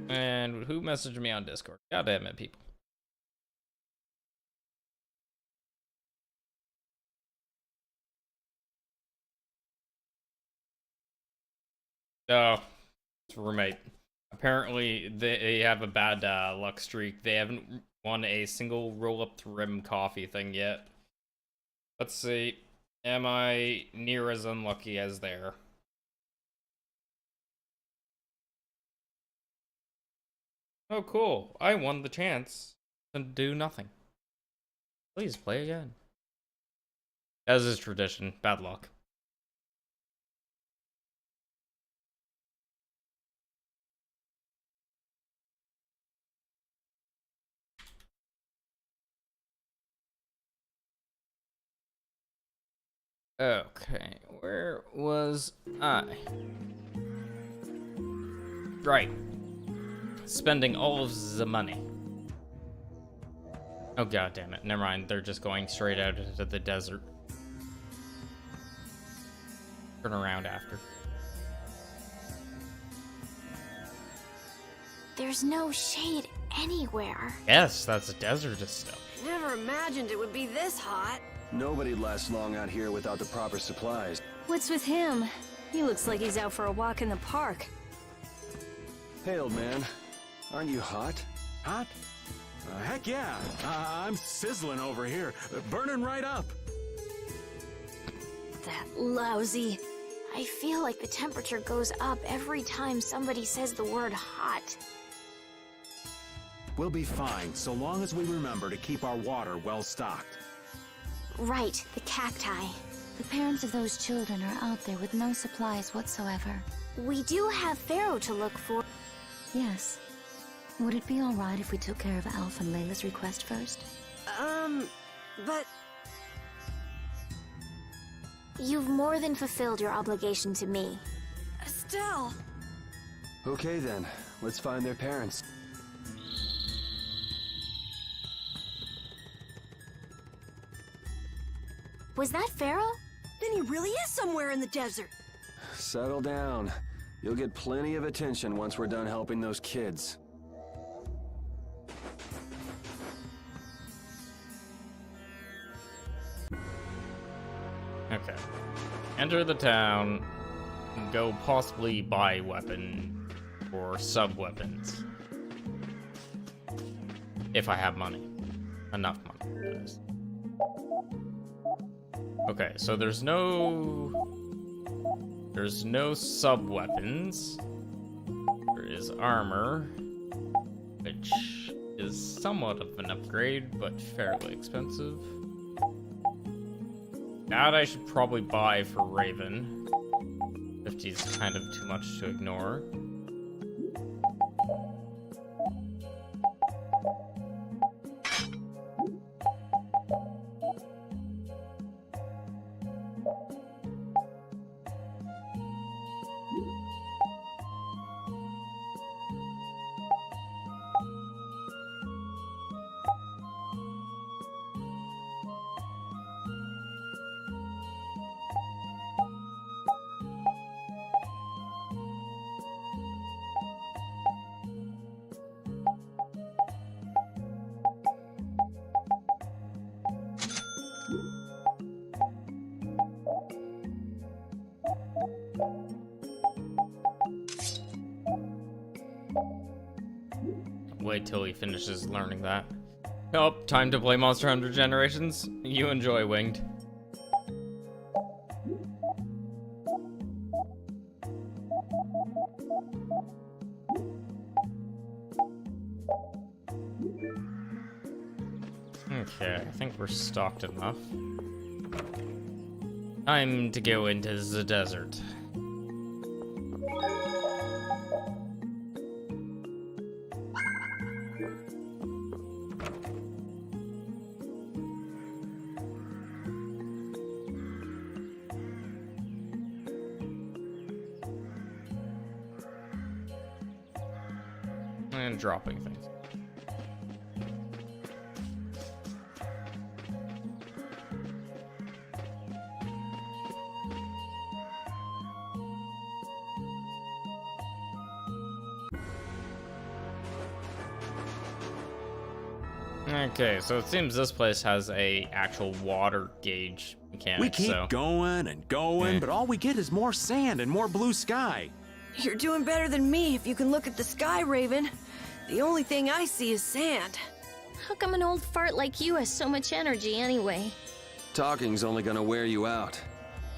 And who messaged me on Discord? God damn it, people. Oh, it's roommate. Apparently, they have a bad luck streak. They haven't won a single roll-up to rim coffee thing yet. Let's see. Am I near as unlucky as there? Oh, cool. I won the chance to do nothing. Please play again. As is tradition, bad luck. Okay, where was I? Right. Spending all of the money. Oh god damn it. Never mind, they're just going straight out into the desert. Turn around after. There's no shade anywhere. Yes, that's a desert still. Never imagined it would be this hot. Nobody lasts long out here without the proper supplies. What's with him? He looks like he's out for a walk in the park. Hey, old man. Aren't you hot? Hot? Heck yeah. I'm sizzling over here. Burning right up. That lousy. I feel like the temperature goes up every time somebody says the word hot. We'll be fine, so long as we remember to keep our water well stocked. Right, the cacti. The parents of those children are out there with no supplies whatsoever. We do have Pharaoh to look for. Yes. Would it be alright if we took care of Alf and Layla's request first? But... You've more than fulfilled your obligation to me. Estelle! Okay then, let's find their parents. Was that Pharaoh? Then he really is somewhere in the desert. Settle down. You'll get plenty of attention once we're done helping those kids. Okay. Enter the town. Go possibly buy weapon or sub-weapons. If I have money. Enough money, that is. Okay, so there's no sub-weapons. There is armor, which is somewhat of an upgrade, but fairly expensive. That I should probably buy for Raven. 50 is kind of too much to ignore. Wait till he finishes learning that. Oh, time to play Monster Hunter Generations. You enjoy, Winged. Okay, I think we're stocked enough. Time to go into the desert. And dropping things. Okay, so it seems this place has a actual water gauge mechanic. We keep going and going, but all we get is more sand and more blue sky. You're doing better than me if you can look at the sky, Raven. The only thing I see is sand. How come an old fart like you has so much energy anyway? Talking's only gonna wear you out.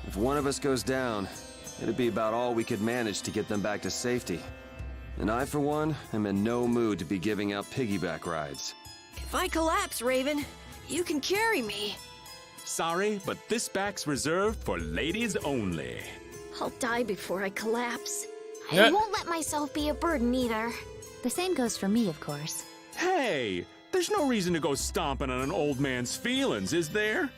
If one of us goes down, it'd be about all we could manage to get them back to safety. And I, for one, am in no mood to be giving out piggyback rides. If I collapse, Raven, you can carry me. Sorry, but this back's reserved for ladies only. I'll die before I collapse. I won't let myself be a burden either. The same goes for me, of course. Hey, there's no reason to go stomping on an old man's feelings, is there?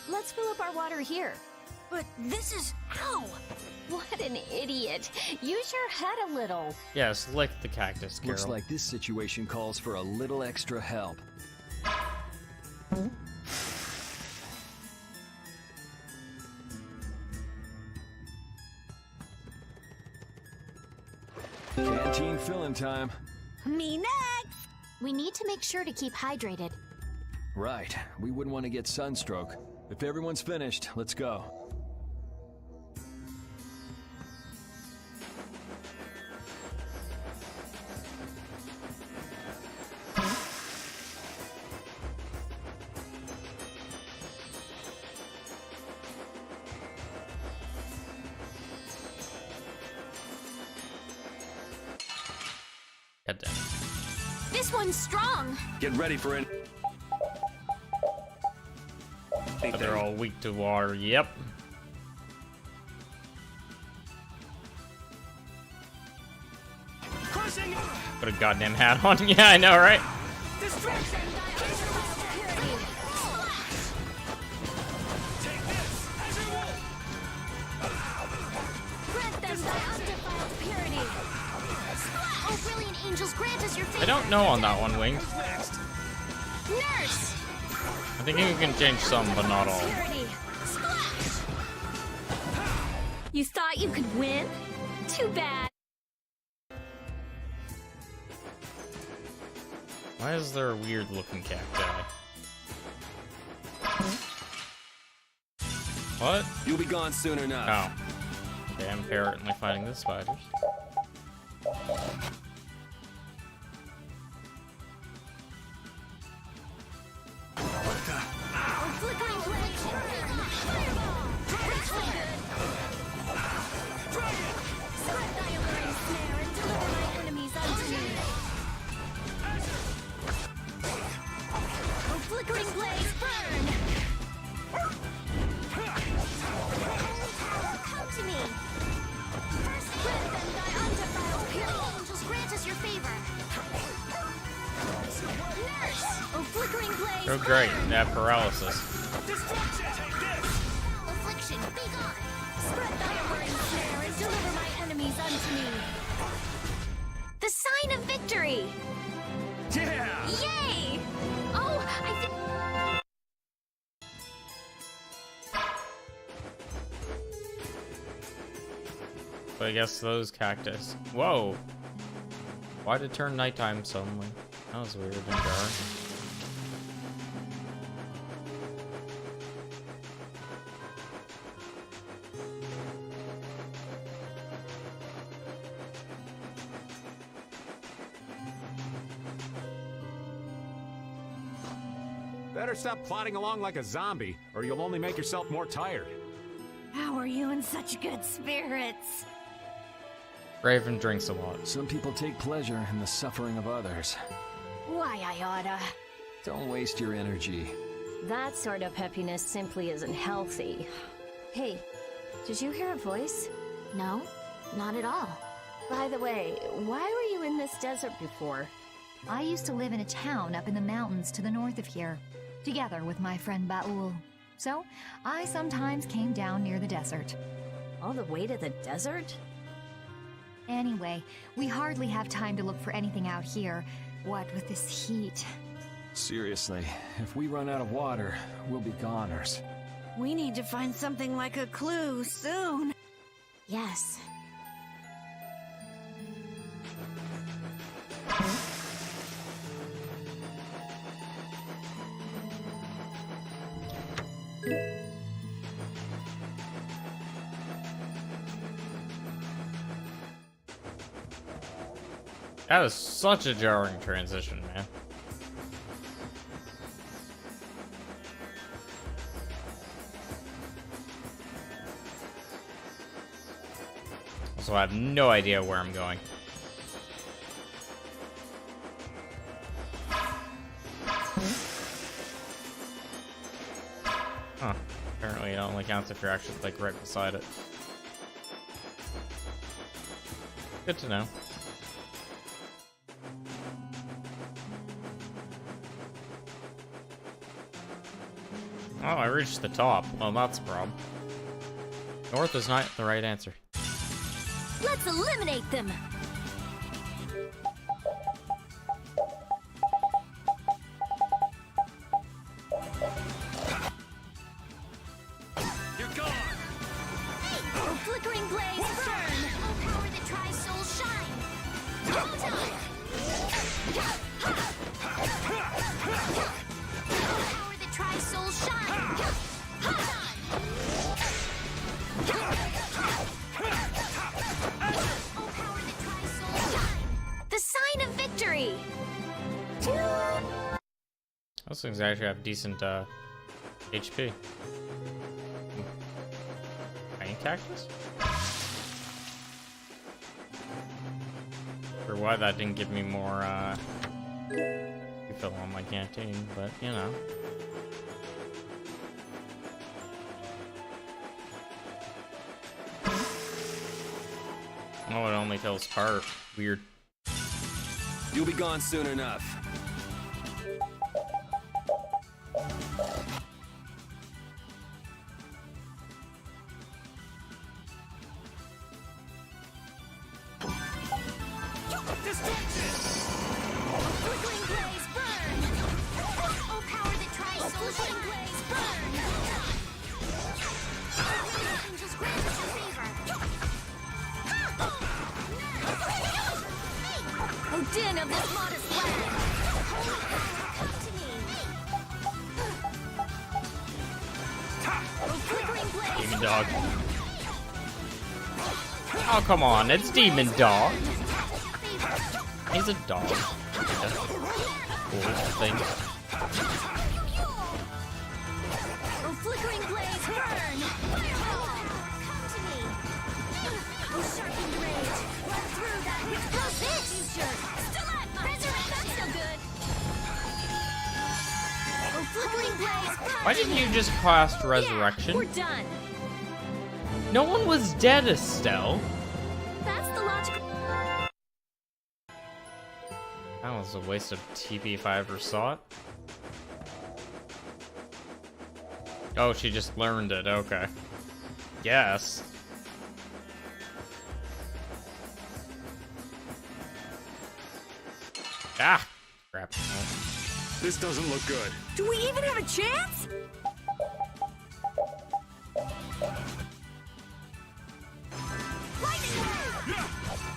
Let's fill up our water here. But this is... Ow! What an idiot. Use your head a little. Yes, lick the cactus, Carol. Looks like this situation calls for a little extra help. Canteen filling time. Me next! We need to make sure to keep hydrated. Right. We wouldn't want to get sunstroke. If everyone's finished, let's go. This one's strong. Get ready for it. They're all weak to water. Yep. Put a goddamn hat on. Yeah, I know, right? I don't know on that one, Wings. Nurse! I think you can change some, but not all. You thought you could win? Too bad. Why is there a weird looking cacti? What? You'll be gone soon enough. Oh. Okay, I'm apparently fighting the spiders. Oh great, they have paralysis. Affliction, be gone! Spread thy alluring snare and deliver my enemies unto me. The sign of victory! Yeah! Yay! Oh, I think... But I guess those cactus. Whoa! Why'd it turn nighttime suddenly? That was weird and dark. Better stop plodding along like a zombie, or you'll only make yourself more tired. How are you in such good spirits? Raven drinks a lot. Some people take pleasure in the suffering of others. Why I oughta. Don't waste your energy. That sort of peppiness simply isn't healthy. Hey, did you hear a voice? No, not at all. By the way, why were you in this desert before? I used to live in a town up in the mountains to the north of here. together with my friend Baul. So, I sometimes came down near the desert. All the way to the desert? Anyway, we hardly have time to look for anything out here. What with this heat? Seriously, if we run out of water, we'll be goners. We need to find something like a clue soon. Yes. That was such a jarring transition, man. Also, I have no idea where I'm going. Huh. Apparently it only counts if you're actually, like, right beside it. Good to know. Oh, I reached the top. Well, that's a problem. North is not the right answer. Let's eliminate them! You're gone! Oh, flickering blaze, burn! Oh, power that tries soul shine! Hold on! Oh, power that tries soul shine! Hold on! The sign of victory! Those things actually have decent HP. Rain cactus? For why that didn't give me more refill on my canteen, but you know. Oh, it only fills part. Weird. You'll be gone soon enough. Flickering blaze, burn! Oh, power that tries soul shine! Blaze, burn! Angels grant us your favor! Oh, din of this modest land! Come to me! Oh, flickering blaze! Demon dog. Oh, come on, it's Demon Dog. He's a dog. Cool thing. Oh, flickering blaze, burn! Come to me! Oh, sharpened rage, run through that future! Resurrect, that's so good! Oh, flickering blaze, burn! Why didn't you just cast Resurrection? Yeah, we're done! No one was dead, Estelle. That's the logical... That was a waste of TP if I ever saw it. Oh, she just learned it. Okay. Yes. Ah! Crap. This doesn't look good. Do we even have a chance? Lightning wave!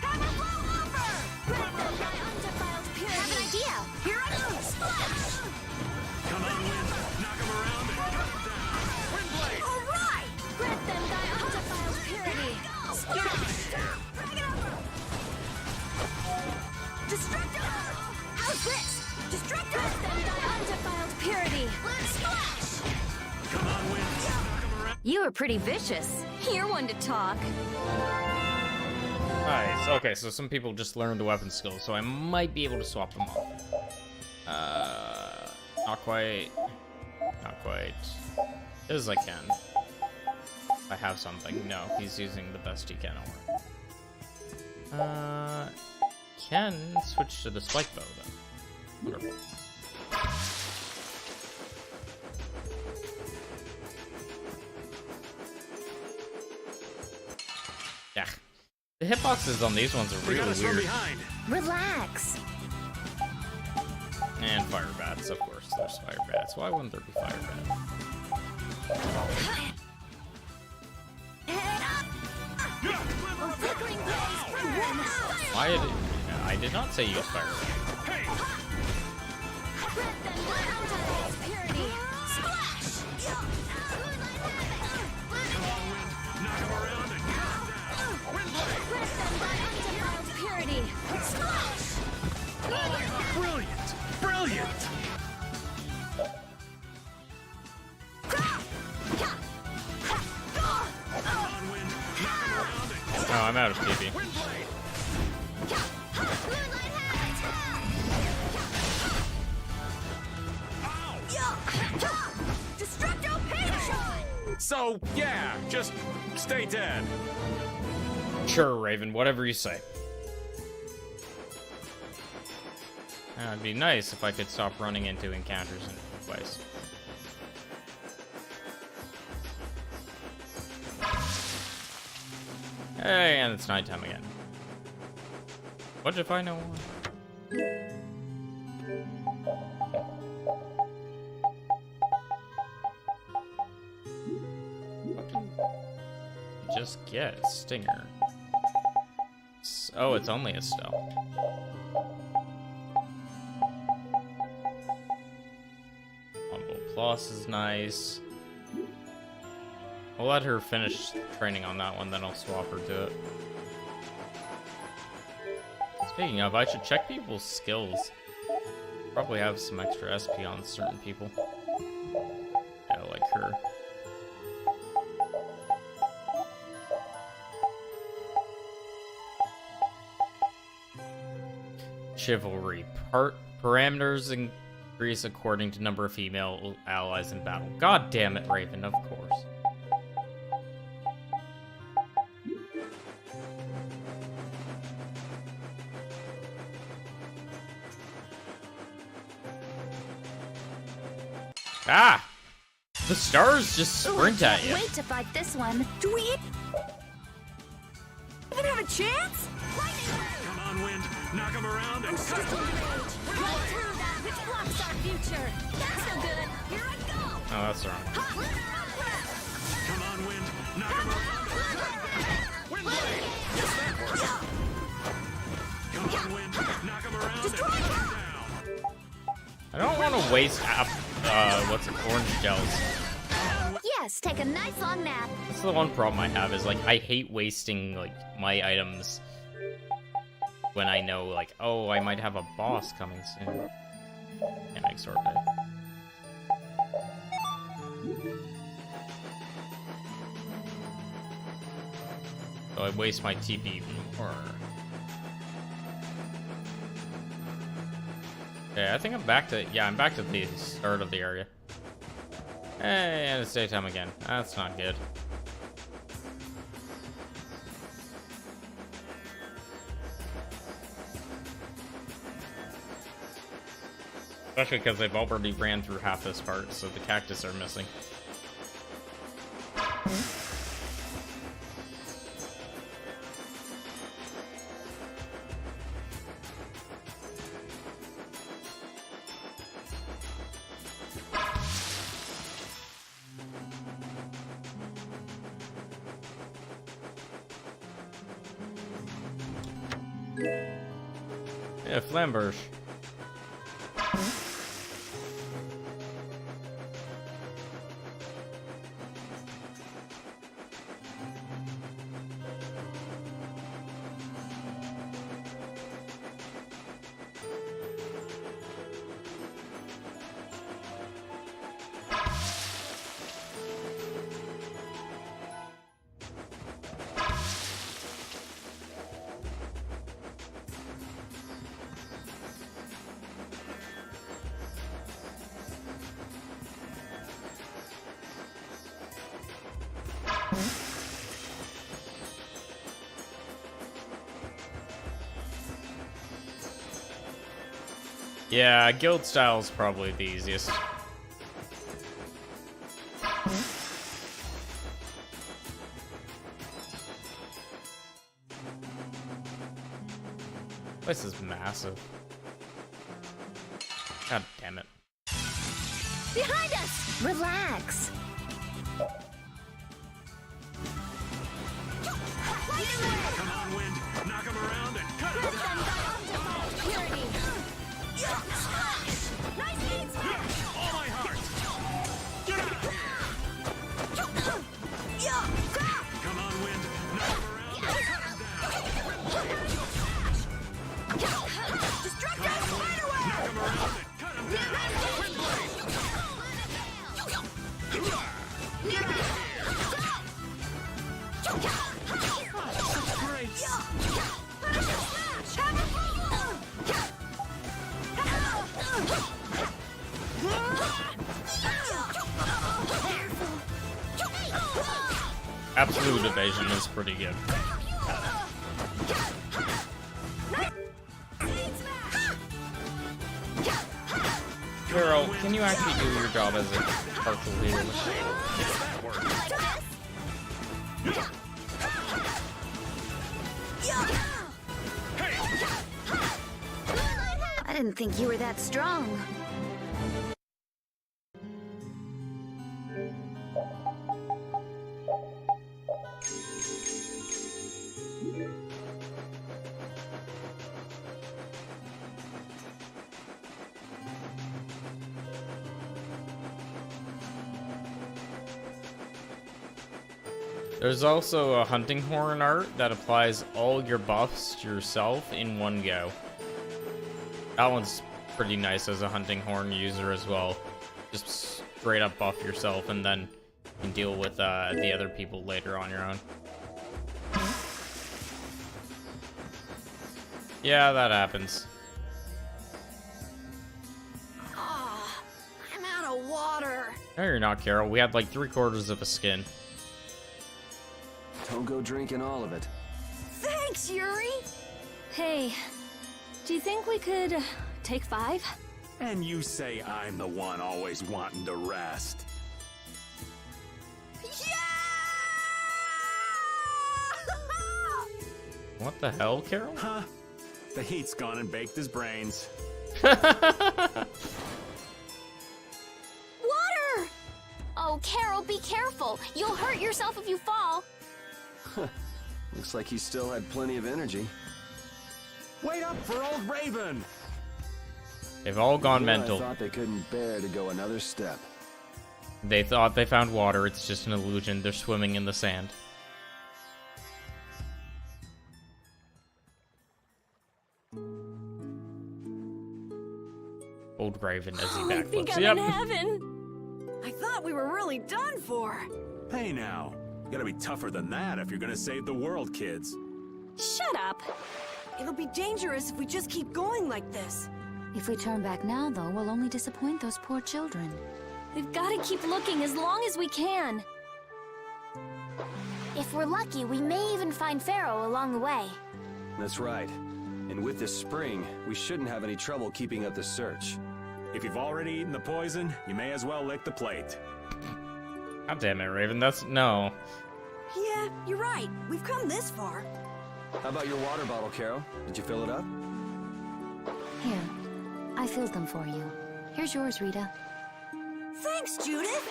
Have a blow over! Grab them by undefiled purity! Have an idea! Here I go! Splash! Come on, Wind. Knock him around and cut him down. Wind blade! All right! Grab them by undefiled purity! Splash! Drag it over! Destructor! How's this? Destructor! Grab them by undefiled purity! Splash! Come on, Wind. Knock him around. You are pretty vicious. You're one to talk. Nice. Okay, so some people just learned the weapon skills, so I might be able to swap them off. Not quite. Not quite. As I can. If I have something. No, he's using the best he can. Can switch to the spike bow, though. Wonderful. The hitboxes on these ones are really weird. Relax. And fire bats, of course. There's fire bats. Why wouldn't there be fire bats? Why did it? I did not say use fire bats. Brilliant! Brilliant! Oh, I'm out of PP. So, yeah, just stay dead. Sure, Raven, whatever you say. It'd be nice if I could stop running into encounters in a place. Hey, and it's nighttime again. What if I know one? Just get a stinger. Oh, it's only a stealth. Combo Plus is nice. I'll let her finish training on that one, then I'll swap her to it. Speaking of, I should check people's skills. Probably have some extra SP on certain people. Yeah, like her. Chivalry. Parameters increase according to number of female allies in battle. God damn it, Raven, of course. Ah! The stars just sprint at you. Wait to fight this one. Do we even have a chance? Come on, Wind. Knock him around and cut him. Right through that which blocks our future. That's no good. Here I go. Oh, that's wrong. Come on, Wind. Knock him around and cut him. Wind blade. Yes, that works. Come on, Wind. Knock him around and cut him down. I don't want to waste what's it, orange gels. Yes, take a nice long nap. That's the one problem I have is, like, I hate wasting, like, my items when I know, like, oh, I might have a boss coming soon. Can't make sorbet. So I waste my TP even more. Okay, I think I'm back to, yeah, I'm back to the start of the area. Hey, and it's daytime again. That's not good. Especially because they've already ran through half this part, so the cactus are missing. Yeah, Flamberge. Yeah, guild style is probably the easiest. This is massive. God damn it. Behind us! Relax. Come on, Wind. Knock him around and cut him down. Purity! Nice speed smash! All my heart. Get out of here. Come on, Wind. Knock him around and cut him down. Destructive spiderweb! Knock him around and cut him down. Windblade. Get out of here. Great. Absolute evasion is pretty good. Girl, can you actually do your job as a partial leader? I didn't think you were that strong. There's also a hunting horn art that applies all your buffs to yourself in one go. That one's pretty nice as a hunting horn user as well. Just straight up buff yourself and then you can deal with the other people later on your own. Yeah, that happens. Ah, I'm out of water. No, you're not, Carol. We had like 3/4 of a skin. Don't go drinking all of it. Thanks, Yuri. Hey, do you think we could take 5? And you say I'm the one always wanting to rest. What the hell, Carol? Huh? The heat's gone and baked his brains. Water! Oh, Carol, be careful. You'll hurt yourself if you fall. Looks like he still had plenty of energy. Wait up for old Raven! They've all gone Well, mental. I thought they couldn't bear to go another step. They thought they found water. It's just an illusion. They're swimming in the sand. Old Raven as he I think backflips. I'm Yep. in heaven. I thought we were really done for. Hey now, you gotta be tougher than that if you're gonna save the world, kids. Shut up. It'll be dangerous if we just keep going like this. If we turn back now, though, we'll only disappoint those poor children. We've got to keep looking as long as we can. If we're lucky, we may even find Pharaoh along the way. That's right. And with this spring, we shouldn't have any trouble keeping up the search. If you've already eaten the poison, you may as well lick the plate. God damn it, Raven. That's no. Yeah, you're right. We've come this far. How about your water bottle, Carol? Did you fill it up? Here, I filled them for you. Here's yours, Rita. Thanks, Judith.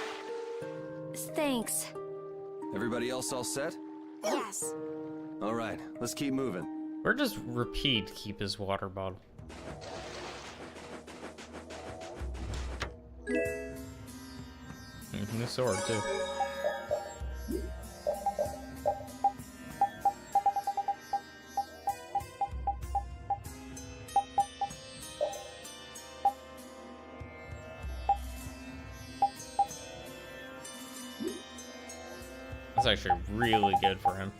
Thanks. Everybody else all set? Yes. All right, let's keep moving. Or just repeat, keep his water bottle. New sword, too. That's actually really good for him.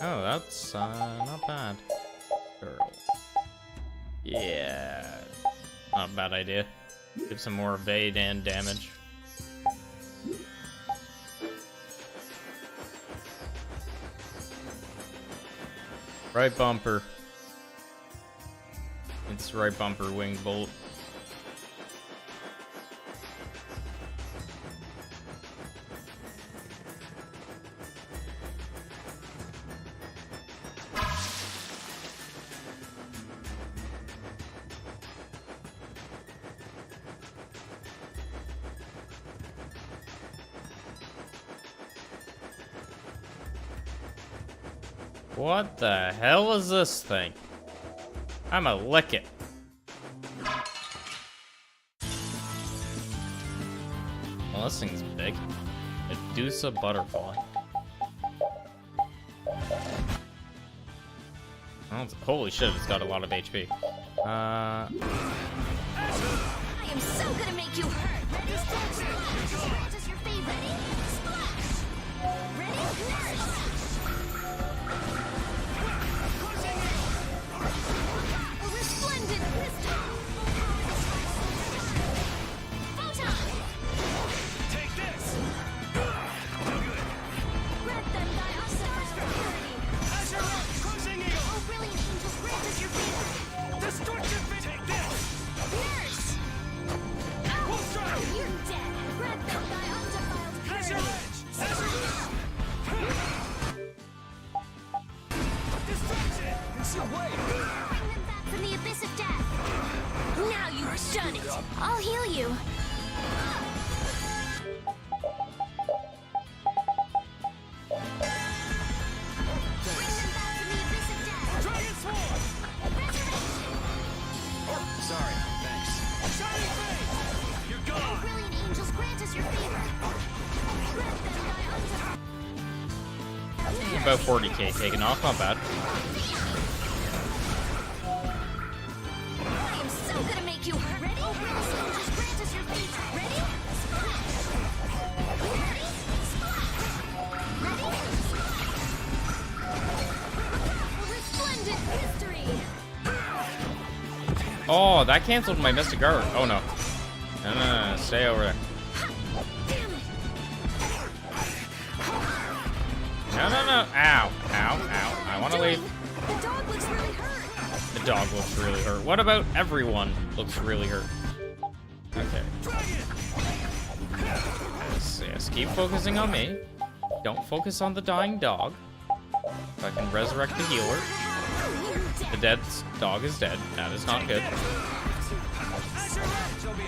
Oh, that's not bad. Girl. Yeah. Not a bad idea. Give some more evade and damage. Right bumper. It's right bumper, wing bolt. What the hell is this thing? I'ma lick it. Well, this thing's big. Medusa butterfly. Oh, holy shit, it's got a lot of HP. I am so gonna make you hurt. Ready? Splash. Just your favorite. Ready? Splash. Ready? Splash. A resplendent pistol. Photon. Take this! Grant them thy stars for purity. Azure Edge! Crushing Eagle! Oh, brilliant angels, grant us your favor. Destruction Fit! Take this! Nurse. Ow. Full strike! You're dead. Grant them thy undefiled Azure purity. Edge! Azure Destruction! It's your way! Bring them back from the abyss of death. Now you've done it. I'll heal you. Bring them back from the abyss of death. Dragon Sword! Resurrection. Sorry, thanks. Shining Blade! You're Oh, gone! brilliant angels, grant us your favor. Grant them thy undefiled. About 40k taken off, not bad. I am so gonna make you hurt. Ready? Oh, brilliant angels, grant us your favor. Ready? Splash. Ready? Splash. Ready? Splash. A resplendent history. Oh, that canceled my Mystic Guard. Oh no. No, stay over there. Damn it. No. Ow. I want to leave. The dog looks really hurt. The dog looks really hurt. What about everyone looks really hurt? Okay. Yes, keep focusing on me. Don't focus on the dying dog. If I can resurrect the healer. The dead dog is dead. That is not good. Azure Edge! You'll be a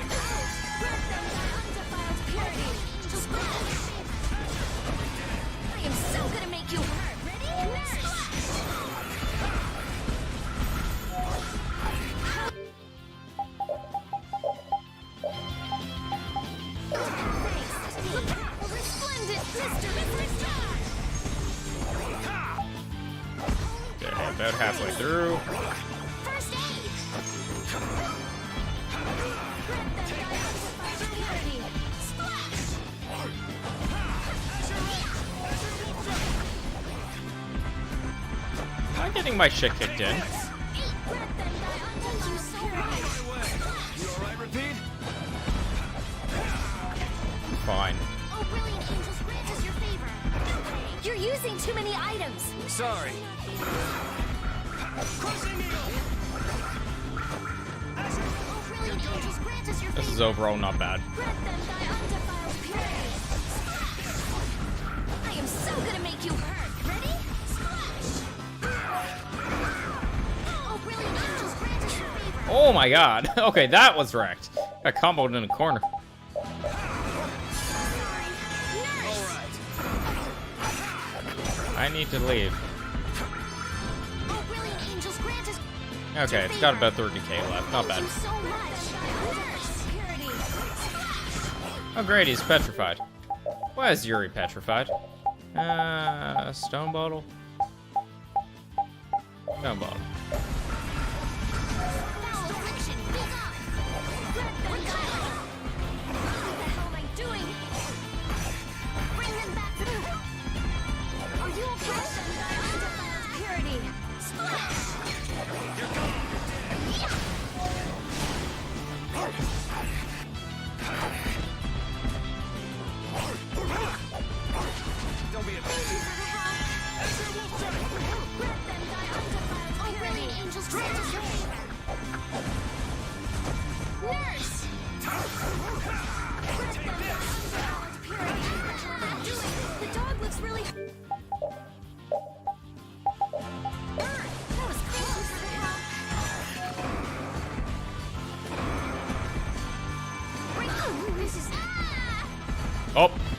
Grant them thy undefiled purity. Splash. I am so gonna make you hurt. Ready? Nurse. A resplendent history. Okay, about halfway through. First aid. Grant them thy undefiled purity. Splash. Am I getting my shit kicked in? Grant them thy thank you so much. You alright, Repeat? Fine. Oh, brilliant angels, grant us your favor. You're using too many items. Sorry. Crushing Eagle! Oh, brilliant angels, grant us your favor. This is overall not bad. Grant them thy undefiled purity. Splash. I am so gonna make you hurt. Ready? Splash. Oh, brilliant angels, grant us your favor. Oh my god. Okay, that was wrecked. Got comboed in a corner. I need to leave. Oh, brilliant angels, grant us Okay, it's got about 30k left. Not bad. Thank you so much. Nurse. Purity. Oh great, he's petrified. Why is Yuri petrified? Stone bottle? Stone bottle. Foul affliction, be gone. Grant them thy What the hell am I doing? Bring them back to me. Are you okay? Thy undefiled purity. Splash. Don't be a Thank you for the help. Grant them thy undefiled purity. Oh, brilliant angels,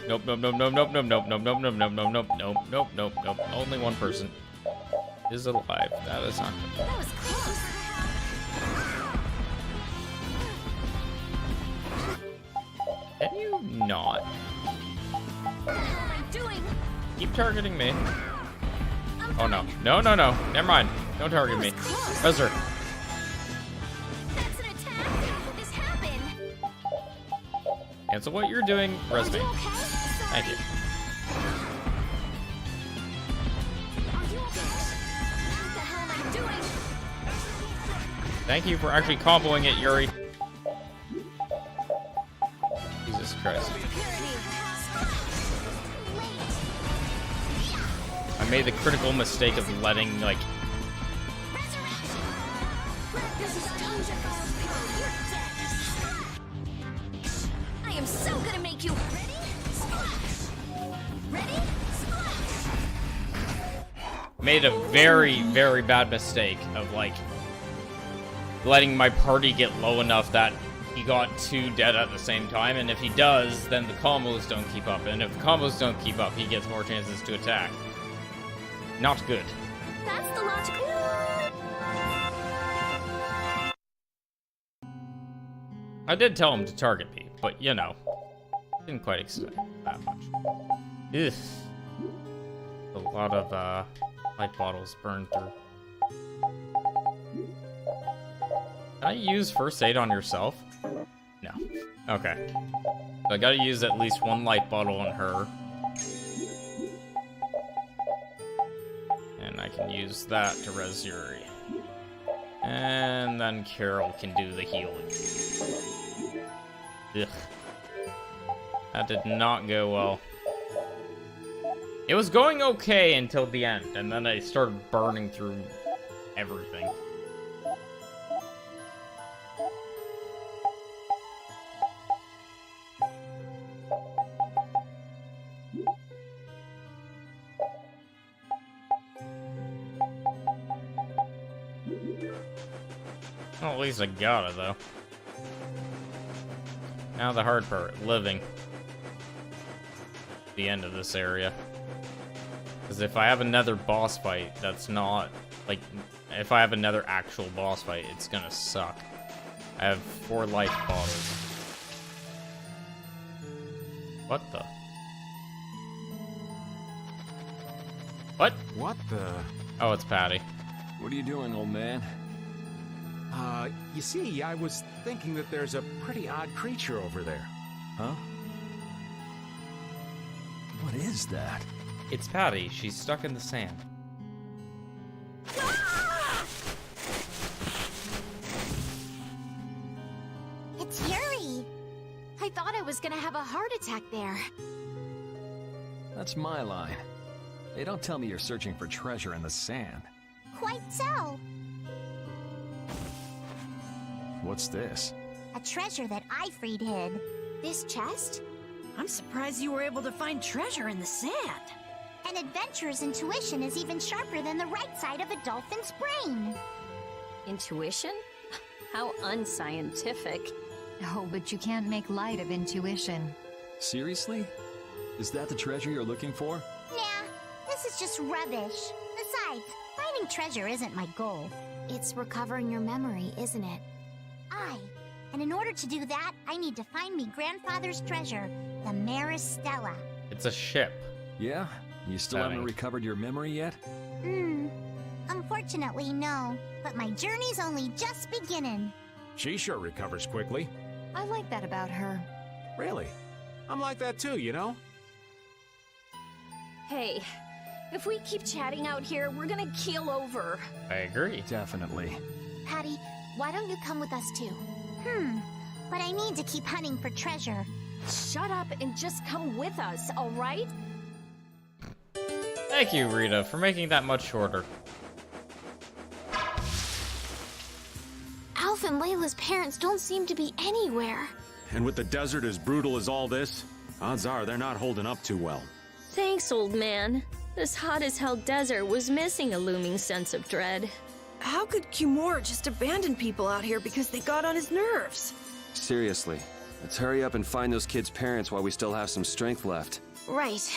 Nope, nope, nope, nope, nope, nope, nope, nope, nope, nope, nope, nope, nope, nope, nope, nope, nope. Only one person is alive. That is not good. That was close. Can you not? What the hell am I doing? Keep targeting me. Oh no. No, no, no. Never mind. Don't target me. Buzzer. That's an attack. How did this happen? Cancel what you're doing. Res me. Are you okay? Thank you. Are you okay? What the hell am I doing? Thank you for actually comboing it, Yuri. Jesus Christ. I made the critical mistake of letting, like... This is danger. You're dead. I am so gonna make you ready. Splash. Ready? Splash. Made a very, very bad mistake of, like, letting my party get low enough that he got 2 dead at the same time, and if he does, then the combos don't keep up, and if the combos don't keep up, he gets more chances to attack. Not good. That's the logical. I did tell him to target me, but you know, didn't quite expect that much. Ugh. A lot of light bottles burned through. Can I use first aid on yourself? No. Okay. So I gotta use at least 1 light bottle on her. And I can use that to res Yuri. And then Carol can do the healing. Ugh. That did not go well. It was going okay until the end, and then I started burning through everything. Well, at least I got it, though. Now the hard part, living. The end of this area. Because if I have another boss fight, that's not... Like, if I have another actual boss fight, it's gonna suck. I have 4 life bottles. What the? What? What the? Oh, it's Patty. What are you doing, old man? You see, I was thinking that there's a pretty odd creature over there. Huh? What is that? It's Patty. She's stuck in the sand. It's Yuri. I thought I was gonna have a heart attack there. That's my line. They don't tell me you're searching for treasure in the sand. Quite so. What's this? A treasure that I freed hid. This chest? I'm surprised you were able to find treasure in the sand. An adventurer's intuition is even sharper than the right side of a dolphin's brain. Intuition? How unscientific. Oh, but you can't make light of intuition. Seriously? Is that the treasure you're looking for? Nah, this is just rubbish. Besides, finding treasure isn't my goal. It's recovering your memory, isn't it? And in order to do that, I need to find me grandfather's treasure, the Maristella. It's a ship. Yeah? You still haven't recovered your memory yet? Unfortunately, no. But my journey's only just beginning. She sure recovers quickly. I like that about her. Really? I'm like that too, you know? Hey, if we keep chatting out here, we're gonna keel over. I agree. Definitely. Patty, why don't you come with us too? But I need to keep hunting for treasure. Shut up and just come with us, all right? Thank you, Rita, for making that much shorter. Alf and Layla's parents don't seem to be anywhere. And with the desert as brutal as all this, odds are they're not holding up too well. Thanks, old man. This hot-as-hell desert was missing a looming sense of dread. How could Kimura just abandon people out here because they got on his nerves? Seriously, Let's hurry up and find those kids' parents while we still have some strength left. Right.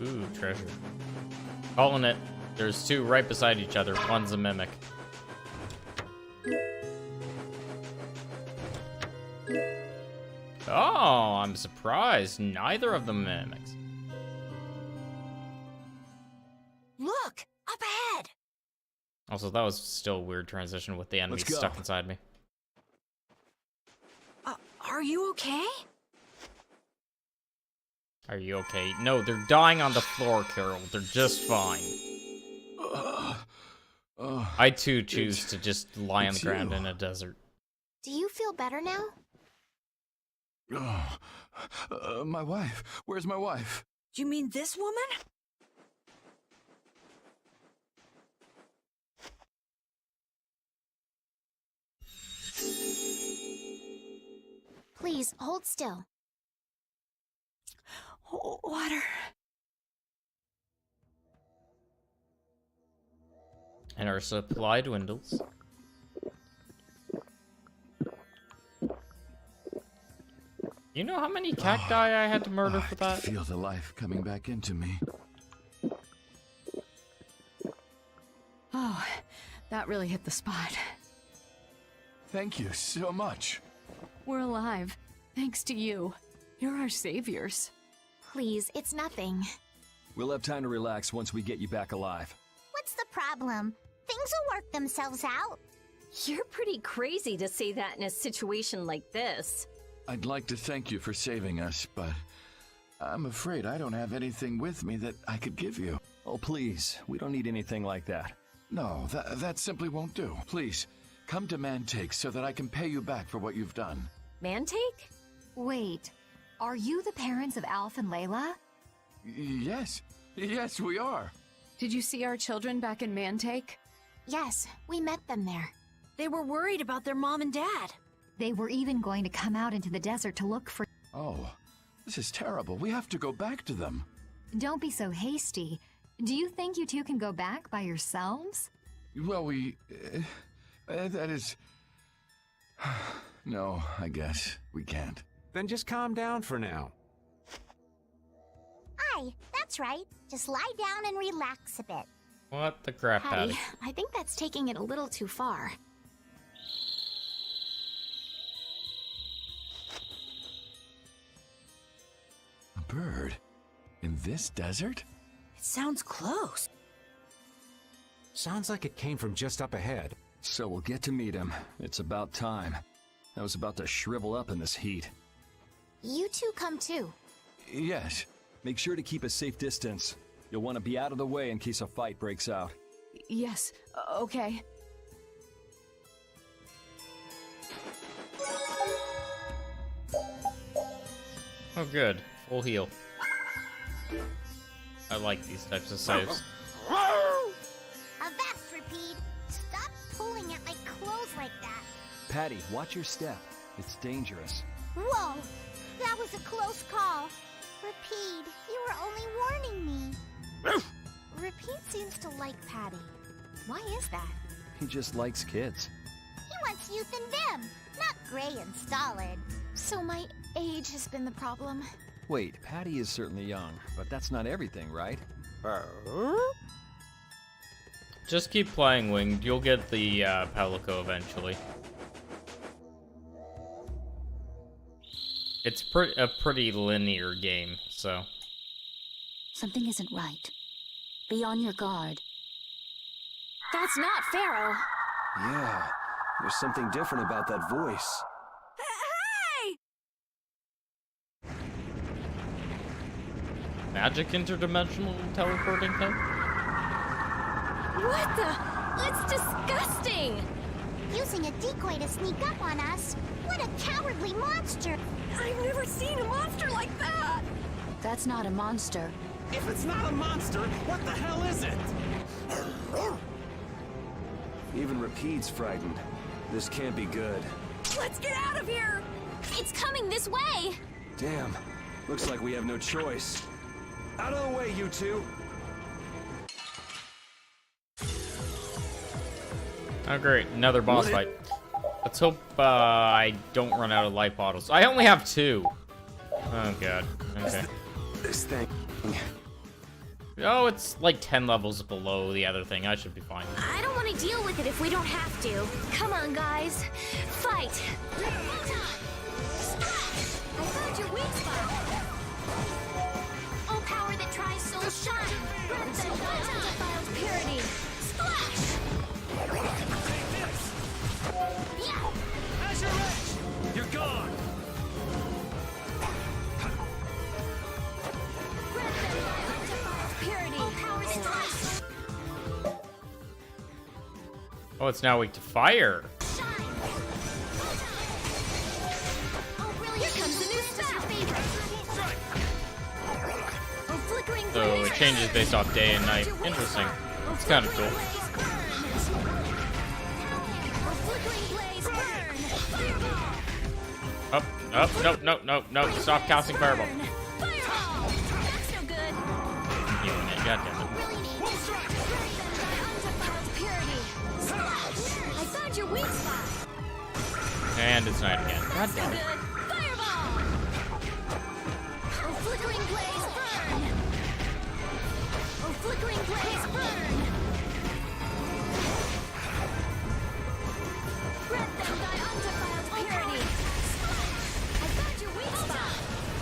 Ooh, treasure. Calling it. There's two right beside each other. One's a mimic. Oh, I'm surprised. Neither of them mimics. Look! Up ahead! Also, that was still a weird transition with the enemy stuck inside me. Are you okay? Are you okay? No, they're dying on the floor, Carol. They're just fine. I too choose to just lie on the ground in a desert. Do you feel better now? My wife. Where's my wife? Do you mean this woman? Please, hold still. Water. And our supply dwindles. You know how many cacti I had to murder for that? I can feel the life coming back into me. Oh, that really hit the spot. Thank you so much. We're alive, thanks to you. You're our saviors. Please, it's nothing. We'll have time to relax once we get you back alive. What's the problem? Things will work themselves out. You're pretty crazy to say that in a situation like this. I'd like to thank you for saving us, but I'm afraid I don't have anything with me that I could give you. Oh, please. We don't need anything like that. No, that simply won't do. Please, come to Mantake so that I can pay you back for what you've done. Mantake? Wait, are you the parents of Alf and Layla? Yes. Yes, we are. Did you see our children back in Mantake? Yes, we met them there. They were worried about their mom and dad. They were even going to come out into the desert to look for... Oh, this is terrible. We have to go back to them. Don't be so hasty. Do you think you two can go back by yourselves? Well, that is... No, I guess we can't. Then just calm down for now. Aye, that's right. Just lie down and relax a bit. What the crap, Patty? I think that's taking it a little too far. A bird? In this desert? It sounds close. Sounds like it came from just up ahead. So we'll get to meet him. It's about time. I was about to shrivel up in this heat. You two come too. Yes. Make sure to keep a safe distance. You'll want to be out of the way in case a fight breaks out. Yes, okay. Oh, good. Full heal. I like these types of saves. Avast, Repeat! Stop pulling at my clothes like that. Patty, watch your step. It's dangerous. Whoa! That was a close call. Repeat, you were only warning me. Repeat seems to like Patty. Why is that? He just likes kids. He wants youth in them, not gray and solid. So my age has been the problem. Wait, Patty is certainly young, but that's not everything, right? Just keep playing Winged. You'll get the Palico eventually. It's a pretty linear game, so... Something isn't right. Be on your guard. That's not Pharaoh. Yeah, there's something different about that voice. Hey! Magic interdimensional teleporting thing? What the? It's disgusting! Using a decoy to sneak up on us? What a cowardly monster! I've never seen a monster like that! That's not a monster. If it's not a monster, what the hell is it? Even Rapide's frightened. This can't be good. Let's get out of here! It's coming this way! Damn. Looks like we have no choice. Out of the way, you two! Oh great, another boss fight. Let's hope I don't run out of light bottles. I only have 2. Oh god. Okay. This thing. Oh, it's like 10 levels below the other thing. I should be fine. I don't want to deal with it if we don't have to. Come on, guys. Fight! I found your weak spot! All power that tries soul shine! Breath that defiles purity! Splash! Yeah! Azure Edge! You're gone! Breath that defiles purity! All power that tries soul Oh, it's now weak to fire. Here comes the new spell! Oh, flickering So it changes based off day and night. Interesting. It's kind of cool. Up, up, no. Stop casting fireball. Fireball! That's no good! I'm healing it, goddammit. I found your weak spot! And it's night again. God That's no damn it. good! Fireball! Oh, flickering blaze, burn! Oh, flickering blaze, burn! Breath that thy undefiled purity! I found your weak spot!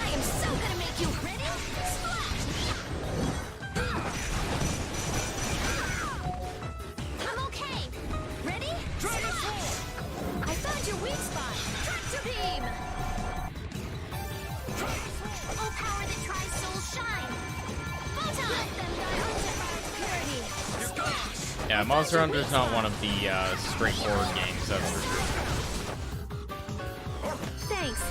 I am so gonna make you ready! Splash! I'm okay! Ready? Dragon Force! I found your weak spot! Tractor beam! All power that tries soul shine! Photon! Let them thy undefiled purity! Splash! Yeah, Monster Hunter is not one of the straightforward games, that's for sure. Thanks.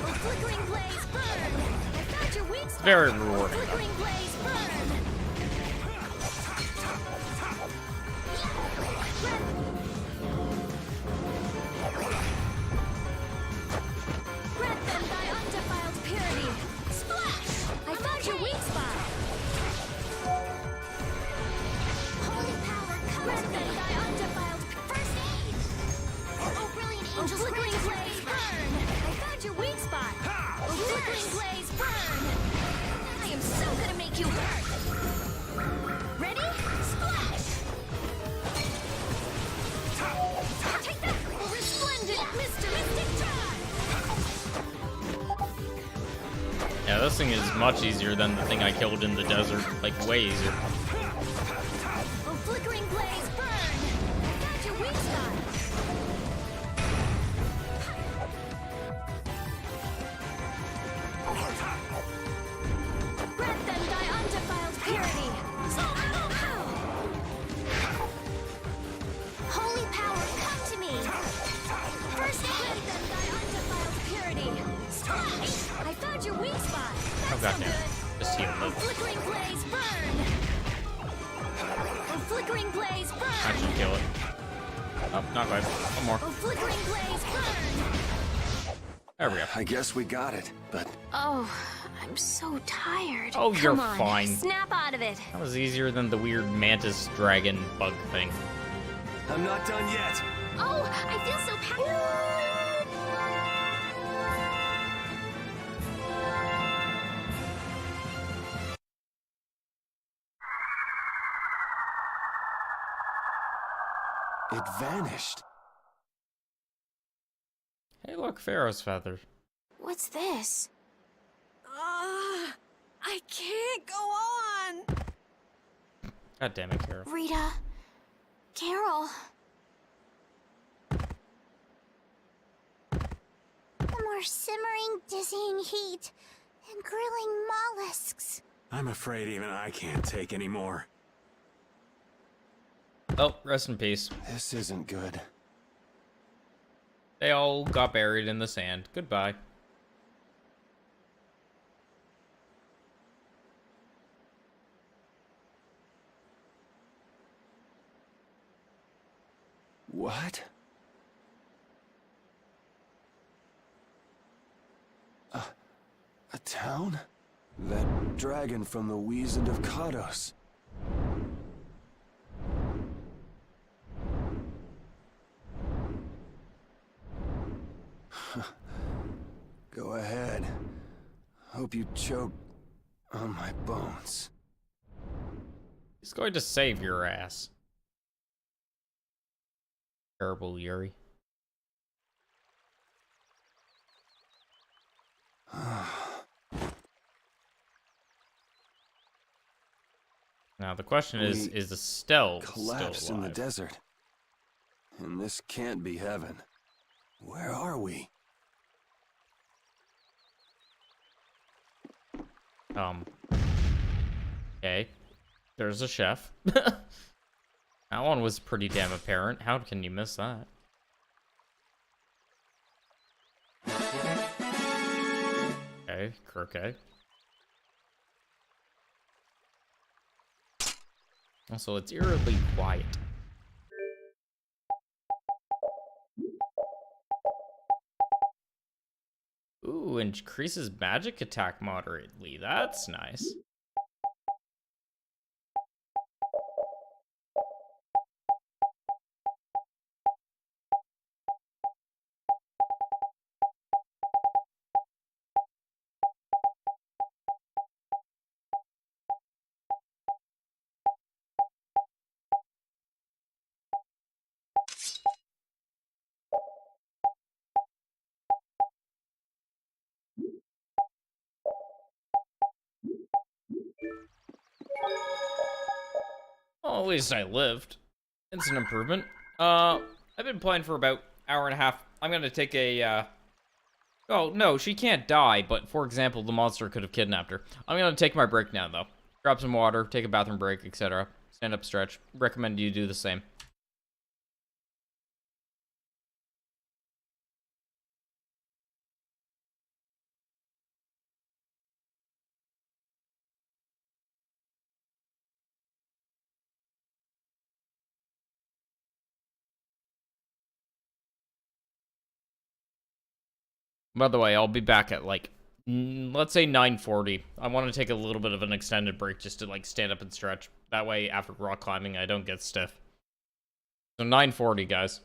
Oh, flickering blaze, burn! I found your weak spot! Very rewarding. Flickering blaze, burn! Breath them thy undefiled purity! Splash! I found your weak spot! Holy power, breath them thy undefiled first aid! Oh, brilliant angels, flickering blaze, burn! I found your weak spot! Oh, flickering blaze, burn! I am so gonna make you hurt! Ready? Splash! Take that! Resplendent Mystic Charge! Yeah, this thing is much easier than the thing I killed in the desert. Like, way easier. Oh, flickering blaze, burn! I found your weak spot! Breath them thy undefiled purity! Holy power, come to me! First breath them thy undefiled purity! Splash! I found your weak spot! Oh, goddamn. Just heal Oh, it. flickering blaze, burn! Oh, flickering blaze, burn! Actually kill it. Oh, not quite. One more. Oh, flickering blaze, burn! There we go. I guess we got it, but Oh, I'm so tired. Oh, you're Come on, fine. snap out of it. That was easier than the weird mantis dragon bug thing. I'm not done yet. Oh, I feel so It vanished. Hey, look, Pharaoh's feather. What's this? I can't go on. God damn it, Carol. Rita. Carol. The more simmering, dizzying heat and grilling mollusks. I'm afraid even I can't take any more. Oh, rest in peace. This isn't good. They all got buried in the sand. Goodbye. What? A town? That dragon from the Wizened of Kados. Go ahead. Hope you choke on my bones. He's going to save your ass. Terrible Yuri. Now the question is Estelle collapsed still in the alive? desert. And this can't be heaven. Where are we? Okay. There's a chef. That one was pretty damn apparent. How can you miss that? Okay, croquet. Also, it's eerily quiet. Ooh, increases magic attack moderately. That's nice. Well, at least I lived. It's an improvement. I've been playing for about an hour and a half. I'm gonna take a, Oh, no, she can't die, but for example, the monster could have kidnapped her. I'm gonna take my break now, though. Grab some water, take a bathroom break, etc. Stand up, stretch. Recommend you do the same. By the way, I'll be back at, like, let's say 9:40. I want to take a little bit of an extended break just to, like, stand up and stretch. That way, after rock climbing, I don't get stiff. So 9:40, guys.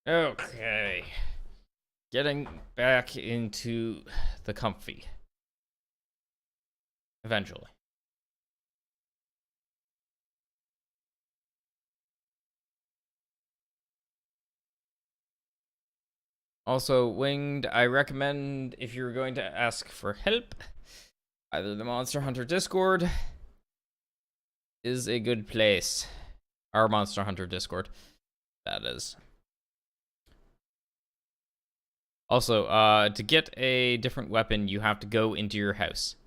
Okay. Getting back into the comfy. Eventually. Also, Winged, I recommend if you're going to ask for help, either the Monster Hunter Discord is a good place. Our Monster Hunter Discord, that is. Also, to get a different weapon, you have to go into your house.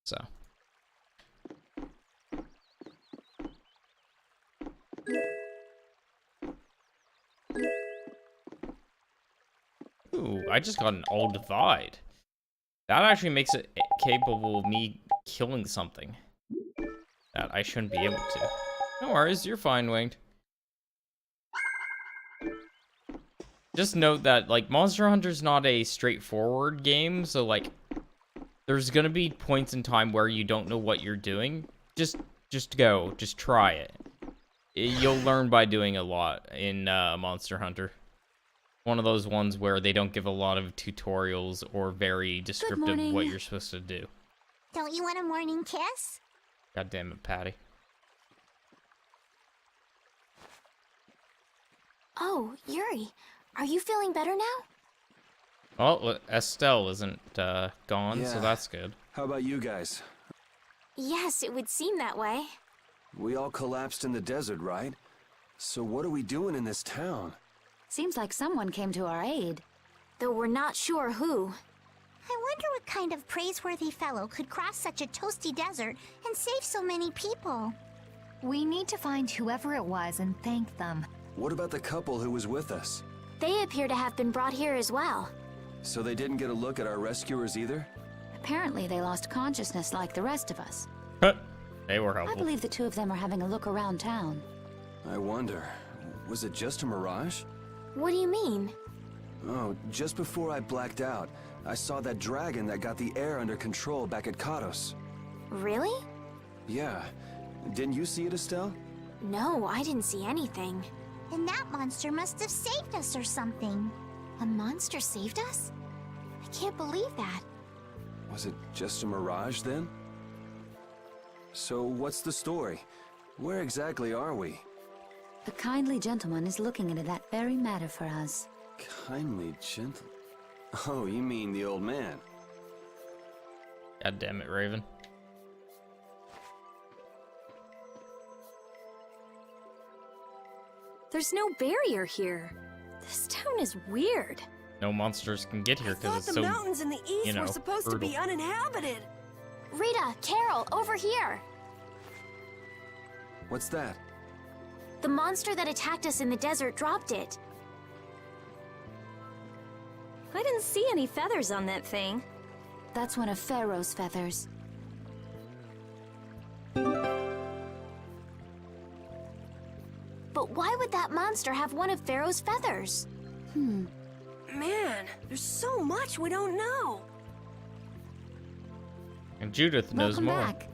So. Ooh, I just got an old divide. That actually makes it capable of me killing something that I shouldn't be able to. No worries, you're fine, Winged. Just note that, like, Monster Hunter's not a straightforward game, so, like, there's gonna be points in time where you don't know what you're doing. Just go. Just try it. You'll learn by doing a lot in Monster Hunter. One of those ones where they don't give a lot of tutorials or very descriptive of what you're supposed to do. Don't you want a morning kiss? God damn it, Patty. Oh, Yuri, are you feeling better now? Well, Estelle isn't gone, so Yeah. that's good. How about you guys? Yes, it would seem that way. We all collapsed in the desert, right? So what are we doing in this town? Seems like someone came to our aid. Though we're not sure who. I wonder what kind of praiseworthy fellow could cross such a toasty desert and save so many people. We need to find whoever it was and thank them. What about the couple who was with us? They appear to have been brought here as well. So they didn't get a look at our rescuers either? Apparently they lost consciousness like the rest of us. They were I helpful. believe the two of them are having a look around town. I wonder, was it just a mirage? What do you mean? Oh, just before I blacked out, I saw that dragon that got the air under control back at Katos. Really? Yeah. Didn't you see it, Estelle? No, I didn't see anything. And that monster must have saved us or something. A monster saved us? I can't believe that. Was it just a mirage then? So what's the story? Where exactly are we? A kindly gentleman is looking into that very matter for us. Kindly gentle. Oh, you mean the old man? God damn it, Raven. There's no barrier here. This town is weird. No monsters can get here I because thought it's the so, mountains in the east you know, were supposed to be brutal. uninhabited. Rita, Carol, over here. What's that? The monster that attacked us in the desert dropped it. I didn't see any feathers on that thing. That's one of Pharaoh's feathers. But why would that monster have one of Pharaoh's feathers? Man, there's so much we don't know. And Judith knows Welcome more. back.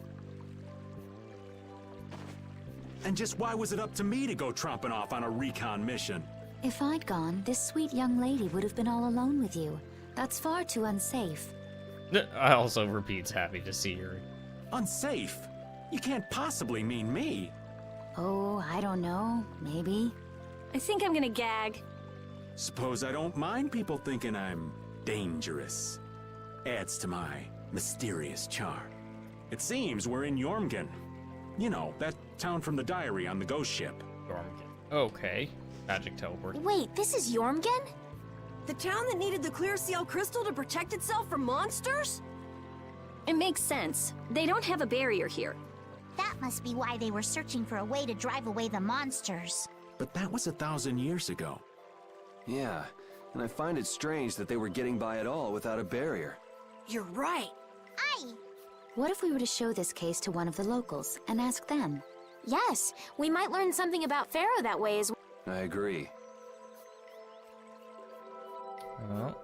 And just why was it up to me to go tromping off on a recon mission? If I'd gone, this sweet young lady would have been all alone with you. That's far too unsafe. I also repeats happy to see her. Unsafe? You can't possibly mean me. Oh, I don't know. Maybe. I think I'm gonna gag. Suppose I don't mind people thinking I'm dangerous. Adds to my mysterious charm. It seems we're in Jormungand. You know, that town from the diary on the ghost ship. Jormungand. Okay. Magic teleport. Wait, this is Jormungand? The town that needed the clear seal crystal to protect itself from monsters? It makes sense. They don't have a barrier here. That must be why they were searching for a way to drive away the monsters. But that was 1,000 years ago. Yeah, and I find it strange that they were getting by at all without a barrier. You're right. Aye! What if we were to show this case to one of the locals and ask them? Yes, we might learn something about Pharaoh that way as well. I agree. Well,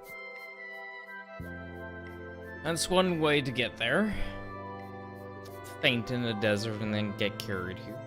that's one way to get there. Faint in the desert and then get carried here.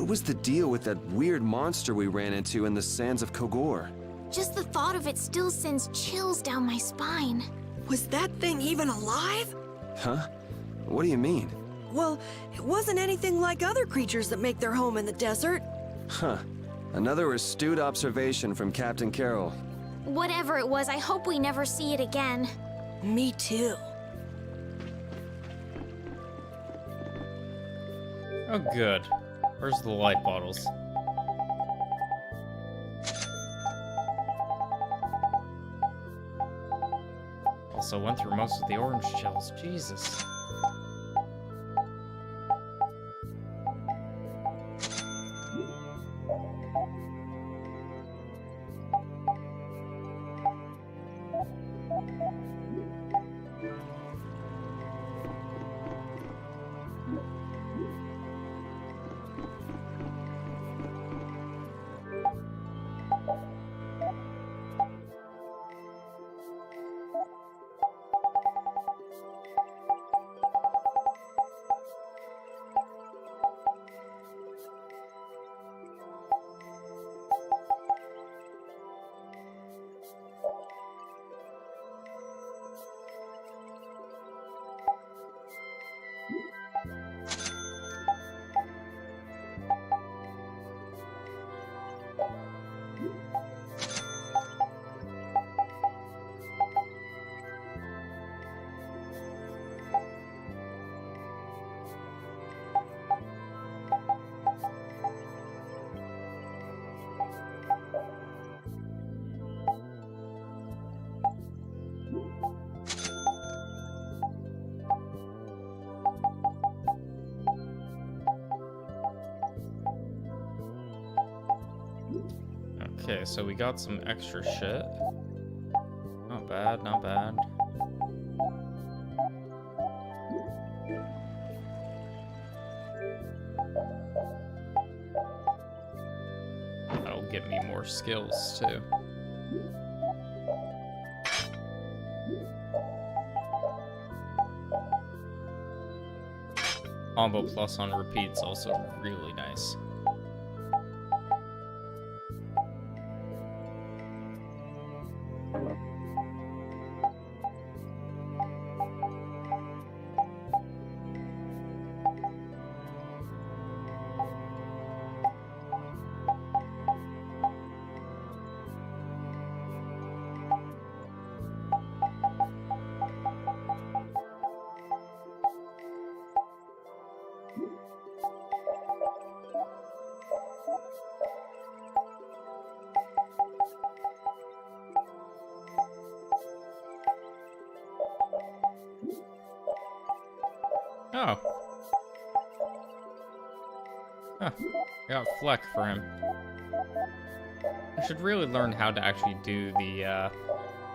What was the deal with that weird monster we ran into in the sands of Kogor? Just the thought of it still sends chills down my spine. Was that thing even alive? Huh? What do you mean? Well, it wasn't anything like other creatures that make their home in the desert. Huh. Another astute observation from Captain Carroll. Whatever it was, I hope we never see it again. Me too. Oh, good. Where's the light bottles? Also went through most of the orange shells. Jesus. Okay, so we got some extra shit. Not bad, not bad. That'll get me more skills, too. Combo plus on repeat's also really nice. Oh. Huh. Got Fleck for him. I should really learn how to actually do the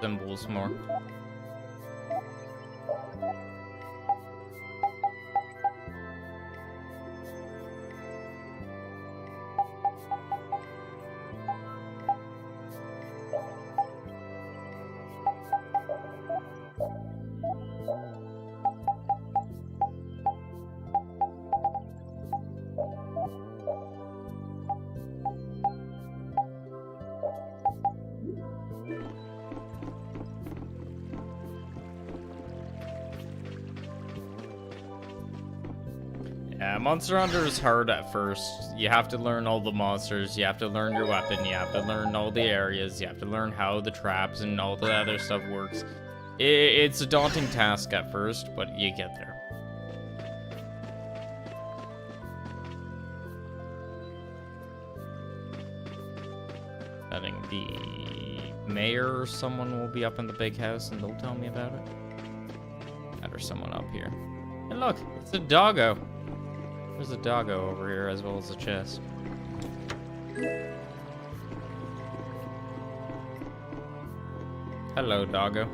symbols more. Yeah, Monster Hunter is hard at first. You have to learn all the monsters, you have to learn your weapon, you have to learn all the areas, you have to learn how the traps and all the other stuff works. It's a daunting task at first, but you get there. I think the mayor or someone will be up in the big house and they'll tell me about it. And there's someone up here. Hey look, it's a doggo. There's a doggo over here as well as a chest. Hello, doggo.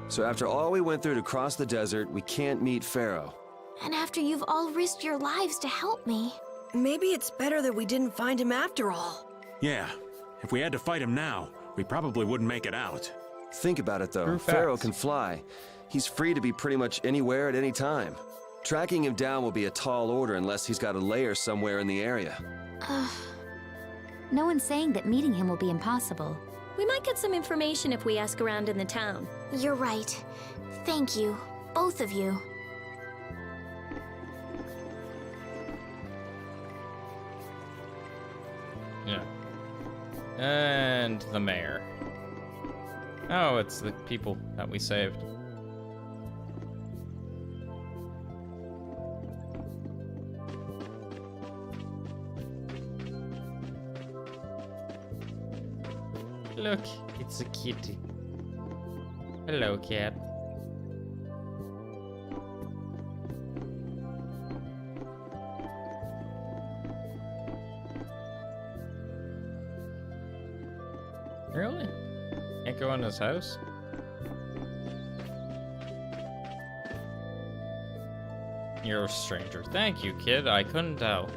So after all we went through to cross the desert, we can't meet Pharaoh. And after you've all risked your lives to help me. Maybe it's better that we didn't find him after all. Yeah, if we had to fight him now, we probably wouldn't make it out. Think about it though. True Pharaoh facts. can fly. He's free to be pretty much anywhere at any time. Tracking him down will be a tall order unless he's got a lair somewhere in the area. No one's saying that meeting him will be impossible. We might get some information if we ask around in the town. You're right. Thank you, both of you. Yeah. And the mayor. Oh, it's the people that we saved. Look, it's a kitty. Hello, cat. Really? Can't go in his house? You're a stranger. Thank you, kid. I couldn't tell.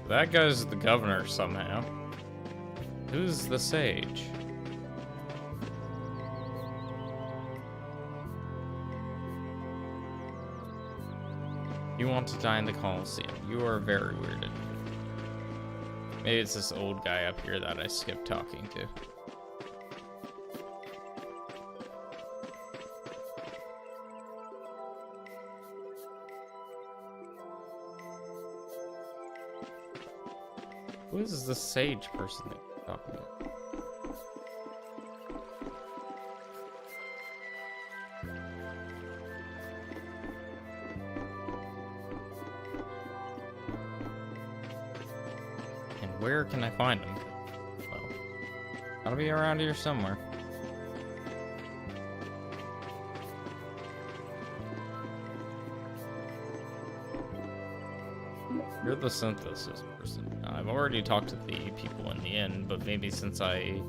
That guy's the governor somehow. Who's the sage? You want to die in the Colosseum. You are very weirded. Maybe it's this old guy up here that I skipped talking to. Who is the sage person that you're talking about? And where can I find him? Well, gotta be around here somewhere. You're the synthesis person. I've already talked to the people in the inn, but maybe since I...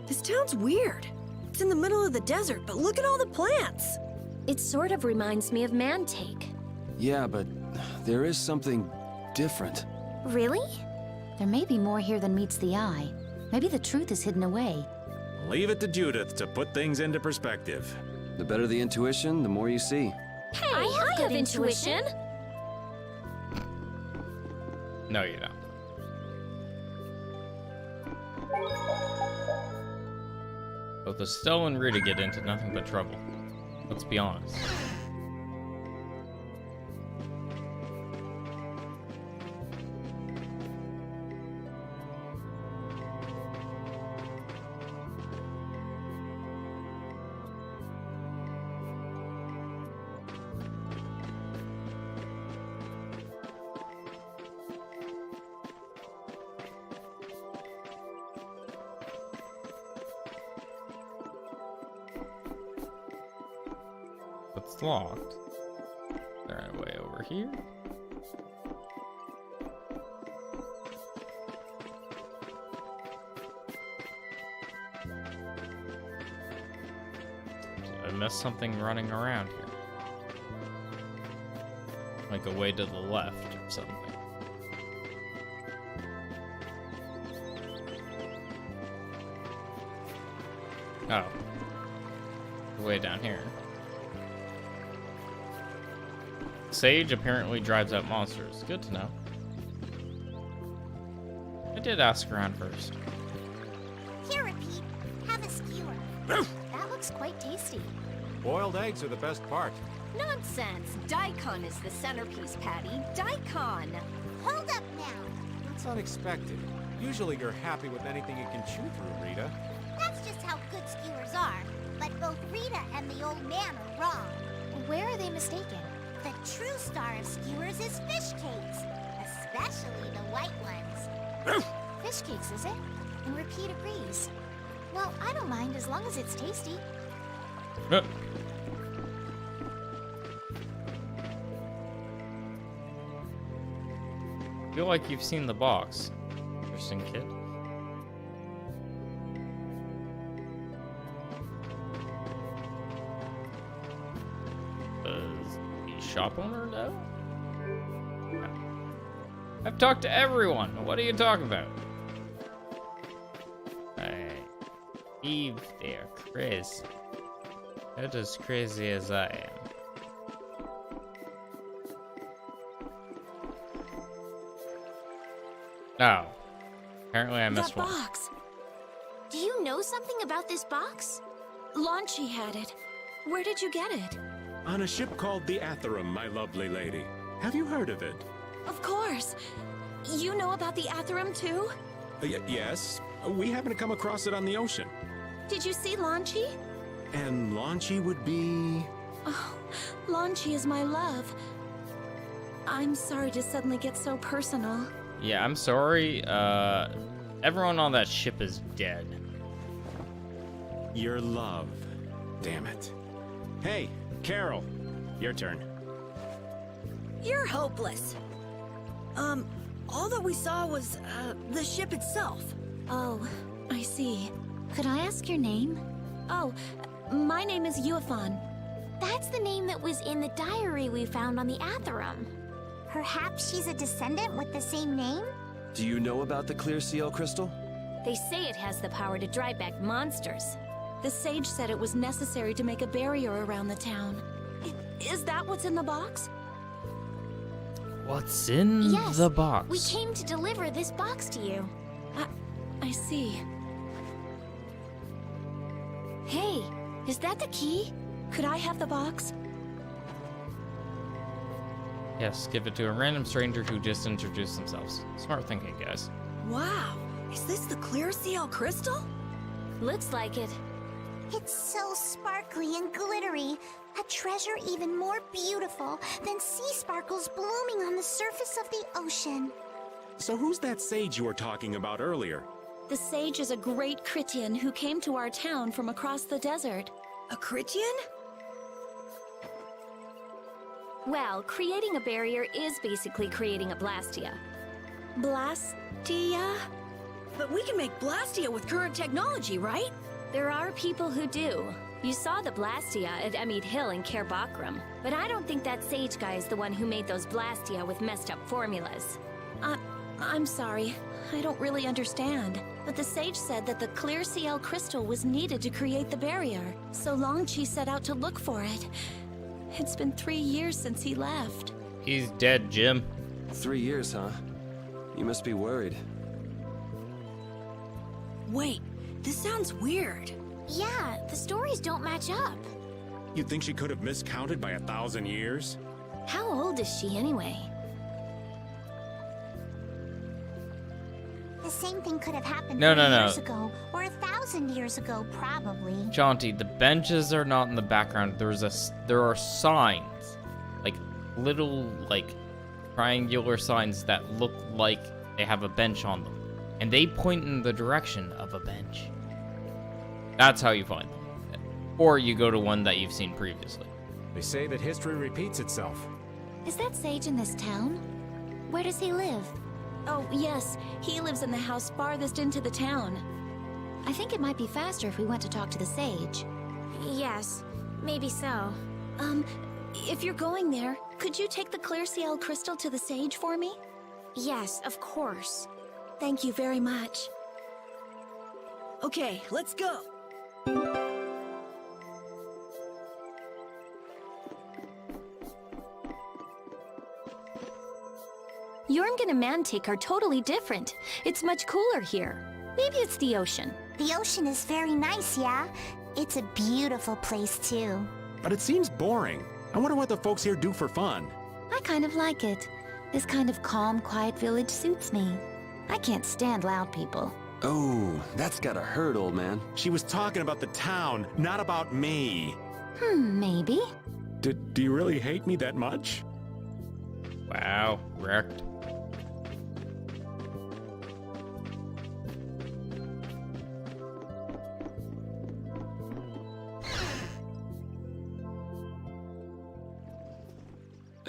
This town's weird. It's in the middle of the desert, but look at all the plants. It sort of reminds me of Mantake. Yeah, but there is something different. Really? There may be more here than meets the eye. Maybe the truth is hidden away. Leave it to Judith to put things into perspective. The better the intuition, the more you see. Hey, I have intuition. No, you don't. Both Estelle and Rita get into nothing but trouble. Let's be honest. It's locked. Is there a way over here? Did I miss something running around here? Like a way to the left or something. Oh. Way down here. Sage apparently drives out monsters. Good to know. I did ask around first. Here, Repeat. Have a skewer. That looks quite tasty. Boiled eggs are the best part. Nonsense! Daikon is the centerpiece, Patty. Daikon! Hold up now. That's unexpected. Usually you're happy with anything you can chew through, Rita. That's just how good skewers are. But both Rita and the old man are wrong. Where are they mistaken? The true star of skewers is fish cakes, especially the white ones. Fish cakes, is it? And Repeat agrees. Well, I don't mind as long as it's tasty. Feel like you've seen the box. Interesting, kid. shop owner know? I've talked to everyone. What are you talking about? Hey, Eve there, crazy. Not as crazy as I am. Oh. Apparently I missed one. That box. Do you know something about this box? Launchy had it. Where did you get it? On a ship called the Atherum, my lovely lady. Have you heard of it? Of course. You know about the Atherum too? Yes. We happen to come across it on the ocean. Did you see Launchy? And Launchy would be... Oh, Launchy is my love. I'm sorry to suddenly get so personal. Yeah, I'm sorry. Everyone on that ship is dead. Your love. Damn it. Hey, Carol. Your turn. You're hopeless. All that we saw was, the ship itself. Oh, I see. Could I ask your name? Oh, my name is Yuafan. That's the name that was in the diary we found on the Atherum. Perhaps she's a descendant with the same name? Do you know about the Clear Seal Crystal? They say it has the power to drive back monsters. The sage said it was necessary to make a barrier around the town. Is that what's in the box? What's in Yes, the box? we came to deliver this box to you. I see. Hey, is that the key? Could I have the box? Yes, give it to a random stranger who just introduced themselves. Smart thinking, guys. Wow, is this the Clear Seal Crystal? Looks like it. It's so sparkly and glittery. A treasure even more beautiful than sea sparkles blooming on the surface of the ocean. So who's that sage you were talking about earlier? The sage is a great Critian who came to our town from across the desert. A Critian? Well, creating a barrier is basically creating a Blastia. Blastia? But we can make Blastia with current technology, right? There are people who do. You saw the Blastia at Emmett Hill in Cair Bakram, but I don't think that sage guy is the one who made those Blastia with messed up formulas. I'm sorry. I don't really understand. But the sage said that the Clear Seal Crystal was needed to create the barrier, so Longchi set out to look for it. It's been 3 years since he left. He's dead, Jim. 3 years, huh? You must be worried. Wait, this sounds weird. Yeah, the stories don't match up. You think she could have miscounted by 1,000 years? How old is she anyway? The same thing could have happened No, 3 no, no. years ago, or 1,000 years ago, probably. Jaunty, the benches are not in the background. There are signs, like little, like triangular signs that look like they have a bench on them, and they point in the direction of a bench. That's how you find them, or you go to one that you've seen previously. They say that history repeats itself. Is that sage in this town? Where does he live? Oh, yes. He lives in the house farthest into the town. I think it might be faster if we went to talk to the sage. Yes, maybe so. If you're going there, could you take the Clear Seal Crystal to the sage for me? Yes, of course. Thank you very much. Okay, let's go. Jorgen and Mantic are totally different. It's much cooler here. Maybe it's the ocean. The ocean is very nice, yeah? It's a beautiful place, too. But it seems boring. I wonder what the folks here do for fun. I kind of like it. This kind of calm, quiet village suits me. I can't stand loud people. Oh, that's gotta hurt, old man. She was talking about the town, not about me. Maybe. Do you really hate me that much? Wow, wrecked.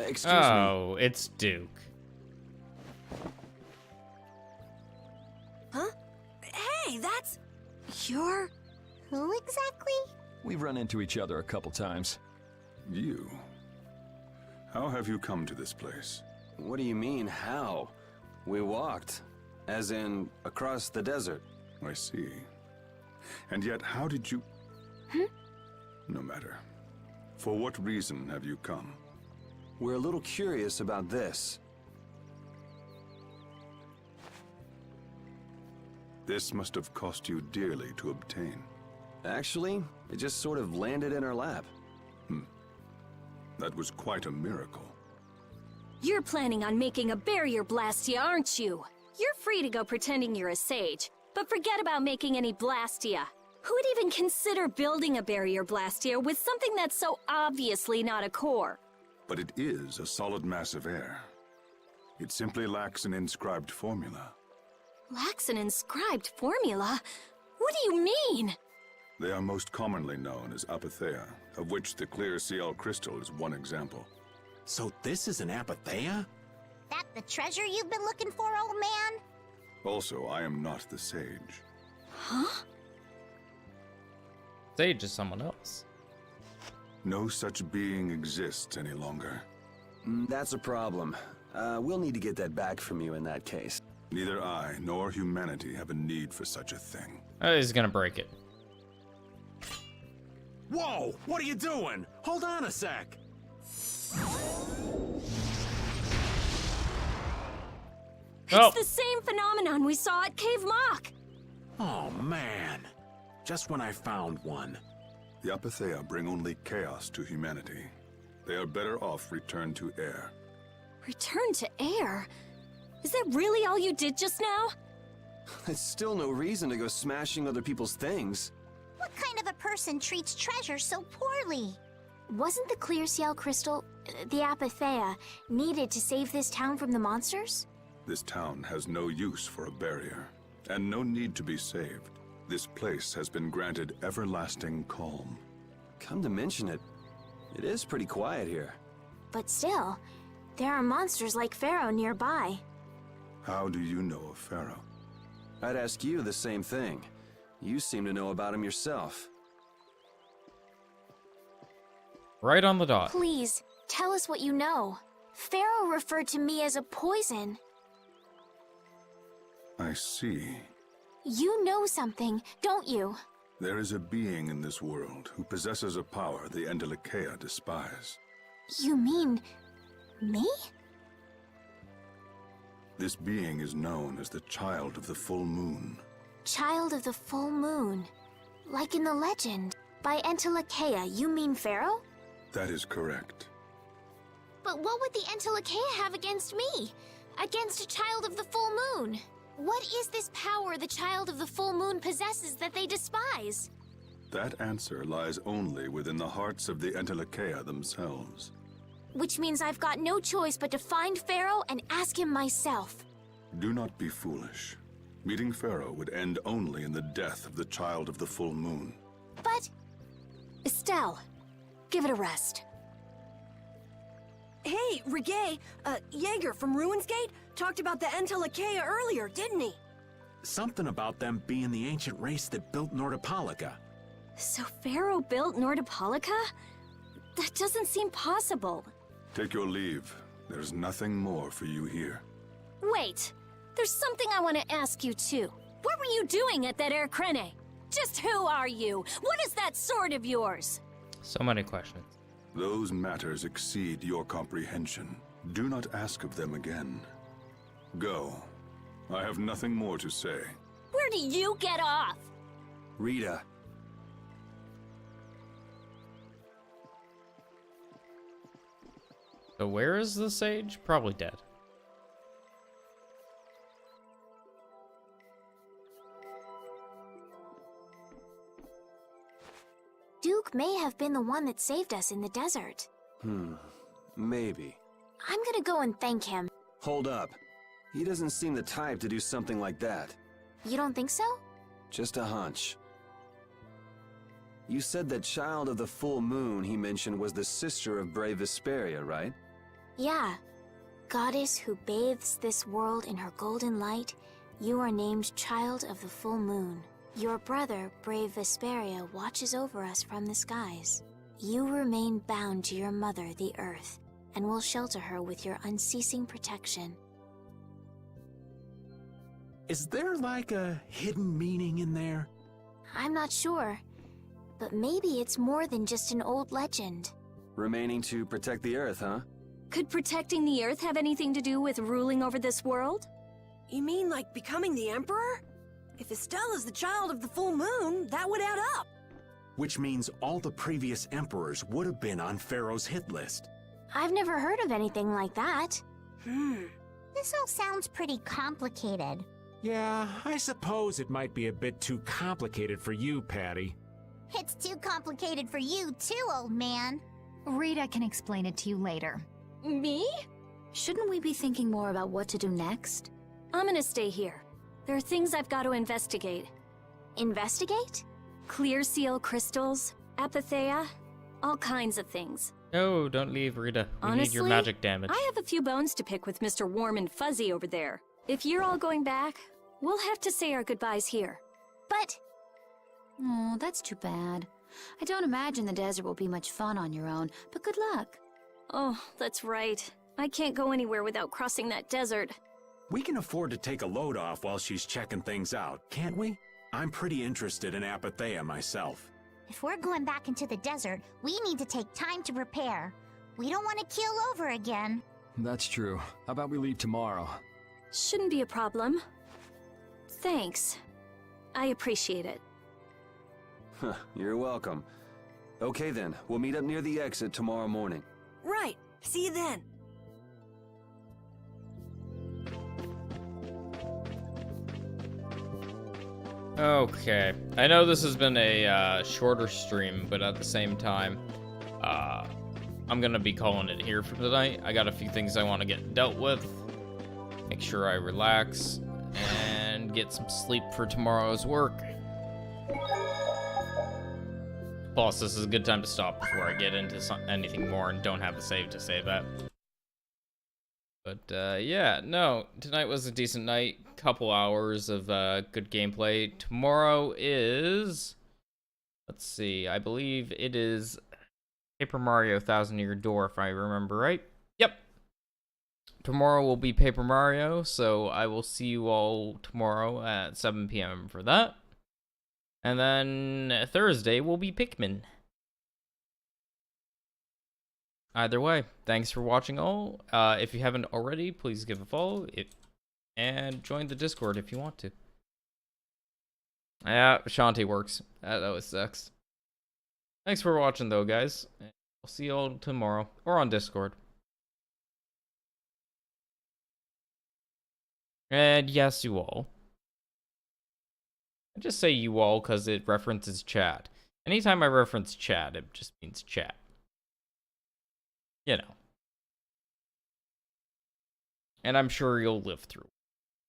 Excuse Oh, it's Duke. Huh? Hey, that's... You're... Who exactly? We've run into each other a couple times. You. How have you come to this place? What do you mean, how? We walked. As in, across the desert. I see. And yet, how did you... No matter. For what reason have you come? We're a little curious about this. This must have cost you dearly to obtain. Actually, it just sort of landed in our lap. That was quite a miracle. You're planning on making a barrier blastia, aren't you? You're free to go pretending you're a sage, but forget about making any blastia. Who would even consider building a barrier blastia with something that's so obviously not a core? But it is a solid mass of air. It simply lacks an inscribed formula. Lacks an inscribed formula? What do you mean? They are most commonly known as apatheia, of which the clear CL crystal is one example. So this is an apatheia? That the treasure you've been looking for, old man? Also, I am not the sage. Huh? Sage is someone else. No such being exists any longer. That's a problem. We'll need to get that back from you in that case. Neither I nor humanity have a need for such a thing. He's gonna break it. Whoa! What are you doing? Hold on a sec! It's the same phenomenon we saw at Cave Mock! Oh, man. Just when I found one. The apatheia bring only chaos to humanity. They are better off returned to air. Return to air? Is that really all you did just now? It's still no reason to go smashing other people's things. What kind of a person treats treasure so poorly? Wasn't the clear CL crystal, the apatheia, needed to save this town from the monsters? This town has no use for a barrier, and no need to be saved. This place has been granted everlasting calm. Come to mention it, it is pretty quiet here. But still, there are monsters like Pharaoh nearby. How do you know of Pharaoh? I'd ask you the same thing. You seem to know about him yourself. Right on the dot. Please, tell us what you know. Pharaoh referred to me as a poison. I see. You know something, don't you? There is a being in this world who possesses a power the Entelikeia despise. You mean... me? This being is known as the Child of the Full Moon. Child of the Full Moon. Like in the legend. By Entelikeia, you mean Pharaoh? That is correct. But what would the Entelikeia have against me? Against a Child of the Full Moon? What is this power the Child of the Full Moon possesses that they despise? That answer lies only within the hearts of the Entelikeia themselves. Which means I've got no choice but to find Pharaoh and ask him myself. Do not be foolish. Meeting Pharaoh would end only in the death of the Child of the Full Moon. But... Estelle, give it a rest. Hey, Reggae, Jaeger from Ruins Gate talked about the Entelikeia earlier, didn't he? Something about them being the ancient race that built Nordopolica. So Pharaoh built Nordopolica? That doesn't seem possible. Take your leave. There's nothing more for you here. Wait, there's something I want to ask you too. What were you doing at that Air Crene? Just who are you? What is that sword of yours? So many questions. Those matters exceed your comprehension. Do not ask of them again. Go. I have nothing more to say. Where do you get off? Rita. So where is the sage? Probably dead. Duke may have been the one that saved us in the desert. Maybe. I'm gonna go and thank him. Hold up. He doesn't seem the type to do something like that. You don't think so? Just a hunch. You said that Child of the Full Moon he mentioned was the sister of brave Vesperia, right? Yeah. Goddess who bathes this world in her golden light, you are named Child of the Full Moon. Your brother, brave Vesperia, watches over us from the skies. You remain bound to your mother, the Earth. and will shelter her with your unceasing protection. Is there like a hidden meaning in there? I'm not sure, but maybe it's more than just an old legend. Remaining to protect the Earth, huh? Could protecting the Earth have anything to do with ruling over this world? You mean like becoming the Emperor? If Estella's the child of the full moon, that would add up. Which means all the previous emperors would have been on Pharaoh's hit list. I've never heard of anything like that. This all sounds pretty complicated. Yeah, I suppose it might be a bit too complicated for you, Patty. It's too complicated for you too, old man. Rita can explain it to you later. Me? Shouldn't we be thinking more about what to do next? I'm gonna stay here. There are things I've got to investigate. Investigate? Clear seal crystals, apatheia, all kinds of things. No, don't leave, Rita. We need your Honestly, magic damage. I have a few bones to pick with Mr. Warm and Fuzzy over there. If you're all going back, we'll have to say our goodbyes here. But... Oh, that's too bad. I don't imagine the desert will be much fun on your own, but good luck. Oh, that's right. I can't go anywhere without crossing that desert. We can afford to take a load off while she's checking things out, can't we? I'm pretty interested in apatheia myself. If we're going back into the desert, we need to take time to prepare. We don't want to keel over again. That's true. How about we leave tomorrow? Shouldn't be a problem. Thanks. I appreciate it. You're welcome. Okay then, we'll meet up near the exit tomorrow morning. Right. See you then. Okay. I know this has been a shorter stream, but at the same time, I'm gonna be calling it here for tonight. I got a few things I want to get dealt with. Make sure I relax and get some sleep for tomorrow's work. Plus, this is a good time to stop before I get into anything more and don't have the save to save at. But yeah, no, tonight was a decent night. Couple hours of good gameplay. Tomorrow is, let's see, I believe it is Paper Mario Thousand Year Door, if I remember right. Yep. Tomorrow will be Paper Mario, so I will see you all tomorrow at 7 p.m. for that. And then Thursday will be Pikmin. Either way, thanks for watching all. If you haven't already, please give a follow and join the Discord if you want to. Yeah, Shanti works. That always sucks. Thanks for watching though, guys. I'll see you all tomorrow or on Discord. And yes, you all. I just say you all because it references chat. Anytime I reference chat, it just means chat. You know. And I'm sure you'll live through it.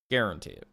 Guarantee it.